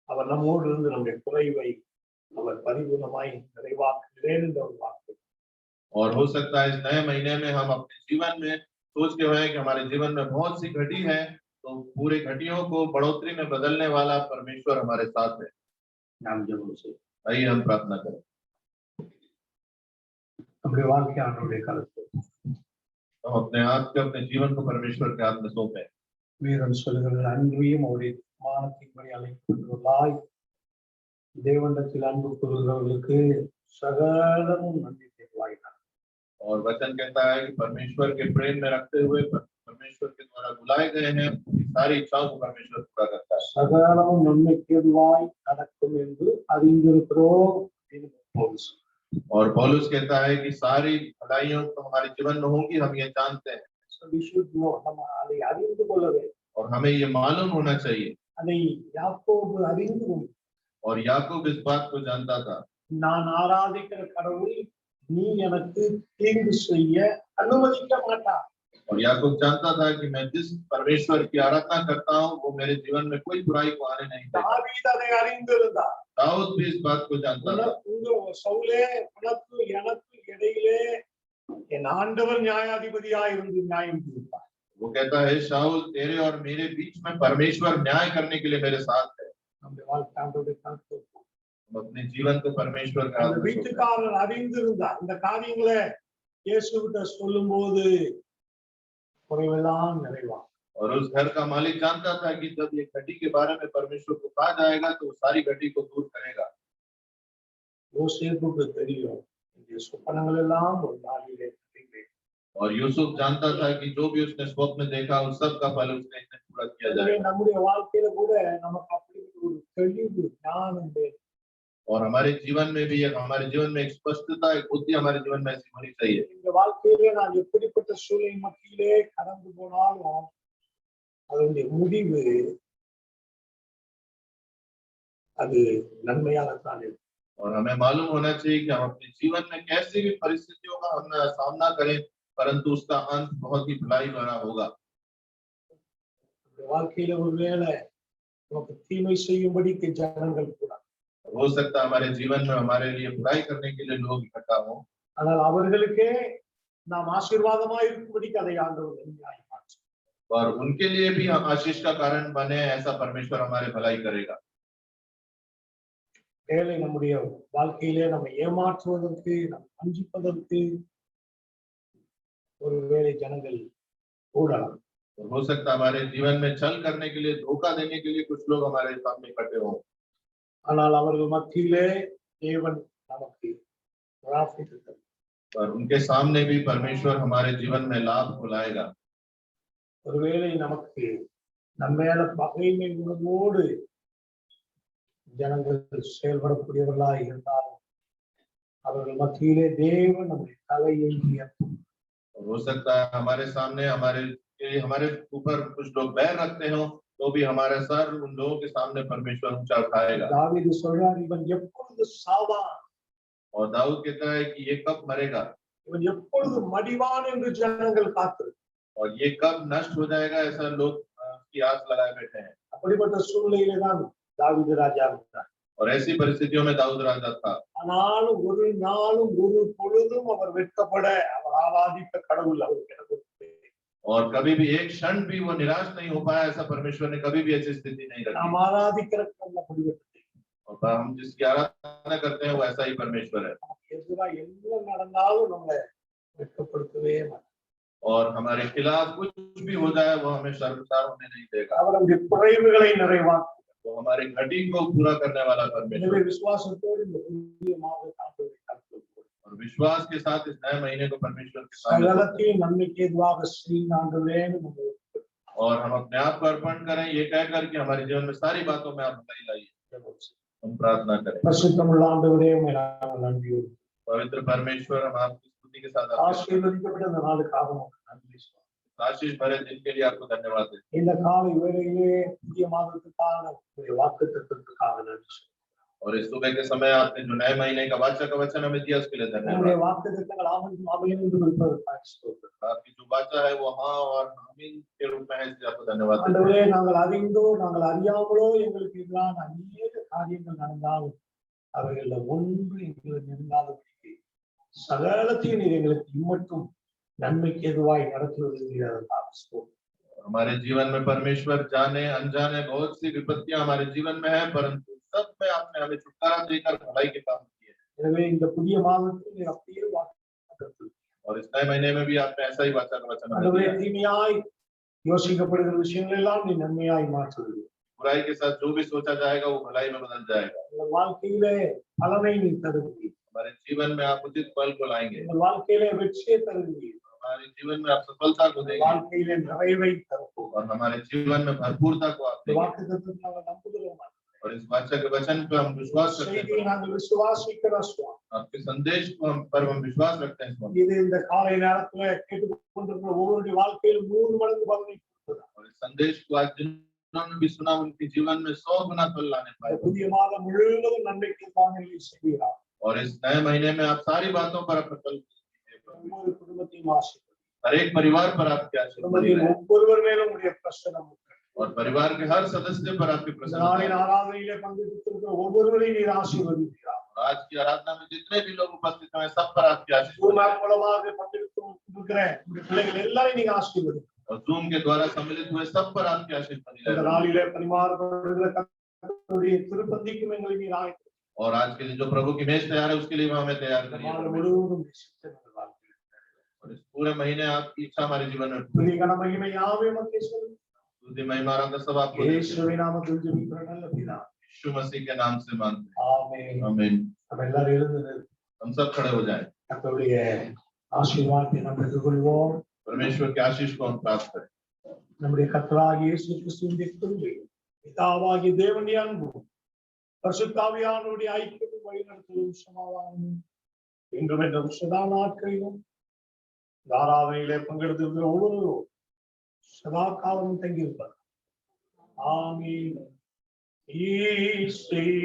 அவர் நம்மோடு இருந்து நம்முடைய குறைவை அவர் பரிபூர்ணமாய் நிறைவாக்குகிறேன் என்ற ஒரு வாக்கு. और हो सकता है इस नए महीने में हम अपने जीवन में सोच के हुए कि हमारे जीवन में बहुत सी घटी है, तो पूरे घटियों को बढ़ोतरी में बदलने वाला परमेश्वर हमारे साथ है। நாம் ஜெபம் செய்வோம். आइए हम प्रार्थना करें। நம்முடைய வாழ்க்கை ஆண்டவருடைய கருத்து. हम अपने हाथ के अपने जीवन को परमेश्वर के हाथ में सौंपे। வேதம் சொல்லுகிறது அன்பையும் அவருடைய மானத்தின்படி அழைக்கப்பட்டுள்ளாய். தேவனிடத்தில் அன்பு கூறுகிறவர்களுக்கு சகலமும் நன்மை செய்வாயினார். और वचन कहता है कि परमेश्वर के प्रेम में रखते हुए परमेश्वर के द्वारा बुलाए गए हैं, सारी इच्छाओं को परमेश्वर पूरा करता है। சகலமும் நன்மைக்கு ஏதுவாய் நடக்கும் என்று அறிந்திருக்கிறோம் என்று பவுல். और पौलुस कहता है कि सारी भलाइयों तो हमारे जीवन में होंगी, हम ये जानते हैं। நம்ம அதை அறிந்து கொள்ளவே और हमें ये मालूम होना चाहिए। அதை யாக்கோபு அறிந்து கொண்டு और याकूब इस बात को जानता था, நான் ஆராதிக்கிற கடவுள் நீ எனக்கு தீங்கு செய்ய அனுமதிக்க மாட்டார். और याकूब जानता था कि मैं जिस परमेश्वर की आराधना करता हूँ वो मेरे जीवन में कोई बुराई को आने नहीं देगा। தாவீது அதை அறிந்திருந்தார். दाऊद भी इस बात को जानता था। சவுலே உனக்கு எனக்கு இடையிலே என் ஆண்டவர் நியாயாதிபதியாய் இருந்து நியாயம் தீர்ப்பார். वो कहता है शाऊल तेरे और मेरे बीच में परमेश्वर न्याय करने के लिए मेरे साथ है। நம்முடைய வாழ்க்கை ஆண்டவருடைய கருத்து. हम अपने जीवन को परमेश्वर का அந்த வீட்டுக்காரர் அறிந்திருந்தார். இந்த காரியங்களை இயேசுவிட்ட சொல்லும்போது குறைவெல்லாம் நிறைவாகும். और उस घर का मालिक जानता था कि जब ये घटी के बारे में परमेश्वर को कहा जाएगा तो वो सारी घटी को दूर करेगा। யோசேப்புக்கு தெரியும் இந்த சொப்பனங்கள் எல்லாம் ஒரு நாளிலே நிறைவேறும். और यूसुफ जानता था कि जो भी उसने स्वप्न देखा उस सब का फल उसने एक दिन पूरा किया जाएगा। நம்முடைய வாழ்க்கையில கூட நமக்கு அப்படி ஒரு தெளிவு ஞானம் வேணும். और हमारे जीवन में भी हमारे जीवन में एक स्पष्टता, एक बुद्धि हमारे जीवन में ऐसी होनी चाहिए। இந்த வாழ்க்கையிலே நான் எப்படிப்பட்ட சூழ்நிலை மத்தியிலே கடந்து போனாலும் அதனுடைய முடிவு அது நன்மையாகத்தான் இருக்கும். और हमें मालूम होना चाहिए कि हम अपने जीवन में कैसी भी परिस्थितियों का हम सामना करें, परंतु उसका अंत बहुत ही भलाई भरा होगा। வாழ்க்கையில ஒருவேளை நமக்கு தீமை செய்யும்படிக்கு ஜனங்கள் கூட हो सकता है हमारे जीवन में हमारे लिए बुराई करने के लिए लोग इकट्ठा हों, ஆனால் அவர்களுக்கே நாம் ஆசீர்வாதமாய் இருக்கும்படிக்கு அதை ஆண்டவர் நன்மையாய் மாற்றும். और उनके लिए भी हम आशीष का कारण बने, ऐसा परमेश्वर हमारे भलाई करेगा। ஏழை நம்முடைய வாழ்க்கையிலே நம்ம ஏமாற்றுவதற்கு நம்ம வஞ்சிப்பதற்கு ஒருவேளை ஜனங்கள் கூடலாம். हो सकता है हमारे जीवन में छल करने के लिए, धोखा देने के लिए कुछ लोग हमारे सामने इकट्ठे हों, ஆனால் அவர்கள் மத்தியிலே தேவன் நமக்கு और उनके सामने भी परमेश्वर हमारे जीवन में लाभ को लाएगा। ஒருவேளை நமக்கு நம்மேல பகைமை உணர்வோடு ஜனங்கள் செயல்படக்கூடியவர்களாய் இருந்தாலும் அவர்கள் மத்தியிலே தேவன் நம்முடைய தலையை உயர்த்தும். हो सकता है हमारे सामने हमारे ऊपर कुछ लोग बैर रखते हो, तो भी हमारा सर उन लोगों के सामने परमेश्वर ऊंचा उठाएगा। தாவீது சொல்றார் இவன் எப்பொழுது சாவான், और दाऊद कहता है कि ये कब मरेगा, இவன் எப்பொழுது மடிவான் என்று ஜனங்கள் காத்திருக்கிறார்கள். और ये कब नष्ट हो जाएगा, ऐसा लोग की आस लगाए बैठे हैं। அப்படிப்பட்ட சூழ்நிலையிலே தான் தாவீது ராஜா இருந்தார். और ऐसी परिस्थितियों में दाऊद राजा था, ஆனாலும் ஒரு நாளும் ஒரு பொழுதும் அவர் வெட்கப்பட அவர் ஆராதித்த கடவுள் அவருக்கு எனக்கு और कभी भी एक क्षण भी वो निराश नहीं हो पाया, ऐसा परमेश्वर ने कभी भी ऐसी स्थिति नहीं रखी। நாம் ஆராதிக்கிற முடிவெடுத்து और हम जिसकी आराधना करते हैं वो ऐसा ही परमेश्वर है। எதிராக என்ன நடந்தாலும் நம்ம வெட்கப்படுத்தவே மாட்டார். और हमारे खिलाफ कुछ भी हो जाए वो हमें शर्मसार होने नहीं देगा। அவர் நம்முடைய குறைவுகளை நிறைவாக்கும். वो हमारे घटी को पूरा करने वाला परमेश्वर எனவே विश्वासத்தோடு இந்த புதிய மாதத்தை ஆண்டவரை காண்போம். और विश्वास के साथ इस नए महीने को परमेश्वर के सामने சகலத்தையும் நன்மைக்கு ஏதுவாக செய்யுங்க ஆண்டவரே என்று और हम अपने आप को अर्पण करें ये कहकर कि हमारे जीवन में सारी बातों में आप भलाई लाइए। हम प्रार्थना करें। பரிசுத்தமுள்ள ஆண்டவரே உம்மை நாங்கள் நன்றியோடு पवित्र परमेश्वर हम आपकी स्तुति के साथ ஆசீர்வதிக்கப்பட்ட இந்த நாளுக்காக உமக்கு நன்றி சொல்லுகிறோம். आशीष भरे दिन के लिए आपको धन्यवाद देते हैं। இந்த காலை வேளையிலே புதிய மாதத்துக்கான உங்களுடைய வாக்குத்தத்தத்துக்காக நன்றி சொல்லுகிறோம். और इस सुबह के समय आपने जो नए महीने का वाचा का वचन हमें दिया उसके लिए நம்முடைய धन्यवाद। வாக்குத்தத்தங்கள் ஆமென் ஆமென் என்று இருப்பதற்காக ஸ்தோத்திரம். आपकी जो वाचा है वो हाँ और आमीन के रूप में है इसलिए आपको धन्यवाद देते हैं। ஆண்டவரே நாங்கள் அறிந்தோ நாங்கள் அறியாமலோ எங்களுக்கு எதிரான அநேக காரியங்கள் நடந்தாலும் அவைகள்ல ஒன்று எங்களுக்கு நெருங்காதபடிக்கு சகலத்தையும் நீர் எங்களுக்கு இம்மட்டும் நன்மைக்கு எதுவாய் நடத்துவதற்காக ஸ்தோத்திரம். हमारे जीवन में परमेश्वर जाने अनजाने बहुत सी विपत्तियां हमारे जीवन में है परंतु सब में आपने हमें छुटकारा देकर भलाई के काम किए। எனவே இந்த புதிய மாதத்தில் நீர் அப்படியே வாக்குத்தத்தம் और इस नए महीने में भी आपने ऐसा ही वाचा का वचन हमें ஆண்டவரே दिया। தீமையாய் யோசிக்கப்படுகிற விஷயங்கள் எல்லாம் நீ நன்மையாய் மாற்றுவீர். बुराई के साथ जो भी सोचा जाएगा वो भलाई में बदल जाएगा। உங்கள் வாழ்க்கையிலே பலனை நீ தருவீர். हमारे जीवन में आप उचित फल को लाएंगे। உங்கள் வாழ்க்கையிலே வெற்றியை தருவீர். हमारे जीवन में आप सफलता को देंगे வாழ்க்கையிலே நிறைவை தருவோம். और हमारे जीवन में भरपूरता को आप இந்த देंगे। வாக்குத்தத்தத்தை நாங்கள் நம்புகிறோம். और इस वाचा के वचन पर हम विश्वास करते செய்தியை हैं। நாங்கள் விசுவாசிக்கிறோம் சுவாமி. आपके संदेश को हम विश्वास रखते हैं स्वामी। இது இந்த காலை நேரத்துல கேட்டுக்கொண்டிருக்கிற ஒவ்வொருடைய வாழ்க்கையிலும் 100 மடங்கு பலனை கொடுக்கிறது. और इस संदेश को आज जिन्होंने भी सुना उनके जीवन में 100 गुना फल लाने இந்த पाए। புதிய மாதம் முழுவதும் நன்மைக்கு வாங்கி செய்கிறார். और इस नए महीने में आप सारी बातों पर अपना फल ஒவ்வொரு குடும்பத்தையும் ஆசீர்வதியும். हर एक परिवार पर आपके आशीर्वाद குடும்பத்தின் रहे। ஒவ்வொருவர் மேலும் உடைய பிரசன்னம் இருக்கிறது. और परिवार के हर सदस्य पर आपकी இந்த प्रसन्नता நாளின் है। ஆராதனையிலே பங்கெடுத்திருக்கிற ஒவ்வொருவரையும் நீர் ஆசீர்வதிக்கிறார். और आज की आराधना में जितने भी लोग उपस्थित हैं सब पर आपकी आशीष ஜூம் बनी ஆப் रहे। மூலமாக பங்கெடுத்து இருக்கிற உடைய பிள்ளைகள் எல்லாரையும் நீங்க ஆசீர்வதிக்கிறீர். और जूम के द्वारा सम्मिलित हुए सब पर आपकी आशीष बनी இந்த रहे। நாளிலே பரிமாறப்படுகிற கர்த்தருடைய திருப்பந்திக்கும் எங்களை நீர் ஆயத்தம். और आज के लिए जो प्रभु की मेज तैयार है उसके लिए हमें तैयार இந்த करिए। மாதம் முழுவதும் சித்தம் வாழ்க்கை. और इस पूरे महीने आपकी इच्छा हमारे जीवन में துதி கன மகிமை யாவையும் உமக்கே செலுத்துகிறோம். स्तुति महिमा आराधना सब आपको देते हैं। இயேசுவின் நாமத்தில் ஜெபிக்கிறோம் நல்ல பிதாவே. यीशु मसीह के नाम से मानते ஆமென். हैं आमीन। நம்ம எல்லாரும் எழுந்து हम सब खड़े हो जाएं। கர்த்தருடைய ஆசீர்வாதத்தை நாம் பெற்றுக்கொள்வோம். परमेश्वर की आशीष को हम प्राप्त करें। நம்முடைய கர்த்தராகிய இயேசு கிறிஸ்துவின் கிருபையும் பிதாவாகிய தேவனுடைய அன்பும் பரிசுத்த ஆவியானவருடைய ஐக்கியமும் வழிநடத்தலும் சமாதானமும் இன்றும் என்றும் சதா நாட்களிலும் இந்த ஆராதனையிலே பங்கெடுத்திருக்கிற ஒவ்வொருவரும் சதா காலமும் தங்கியிருப்பார். ஆமீன். ஈஸ்வரி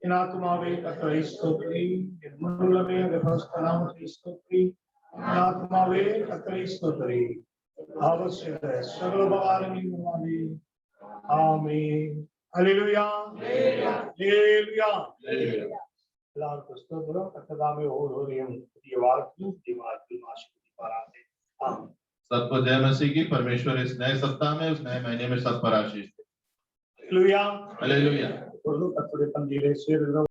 என் ஆத்மாவே கர்த்தரை ஸ்தோத்திரி, என் முழுமே அவருடைய பரிசுத்த நாமத்தை ஸ்தோத்திரி. என் ஆத்மாவே கர்த்தரை ஸ்தோத்திரி, அவர் செய்த சகல உபகாரங்களினாலே. ஆமென். அல்லேலூயா. அல்லேலூயா. எல்லாருக்கும் ஸ்தோத்திரம். கர்த்தராமே ஒவ்வொருவரையும் புதிய வாழ்க்கையும் புதிய வாழ்க்கையும் ஆசீர்வதிப்பாராக. ஆமென். सबको जय मसीह की। परमेश्वर इस नए सप्ताह में उस नए महीने में सब पर आशीष दे। அல்லேலூயா. हालेलुया। இப்பொழுது கர்த்தருடைய பந்தியிலே சேருகிறோம்.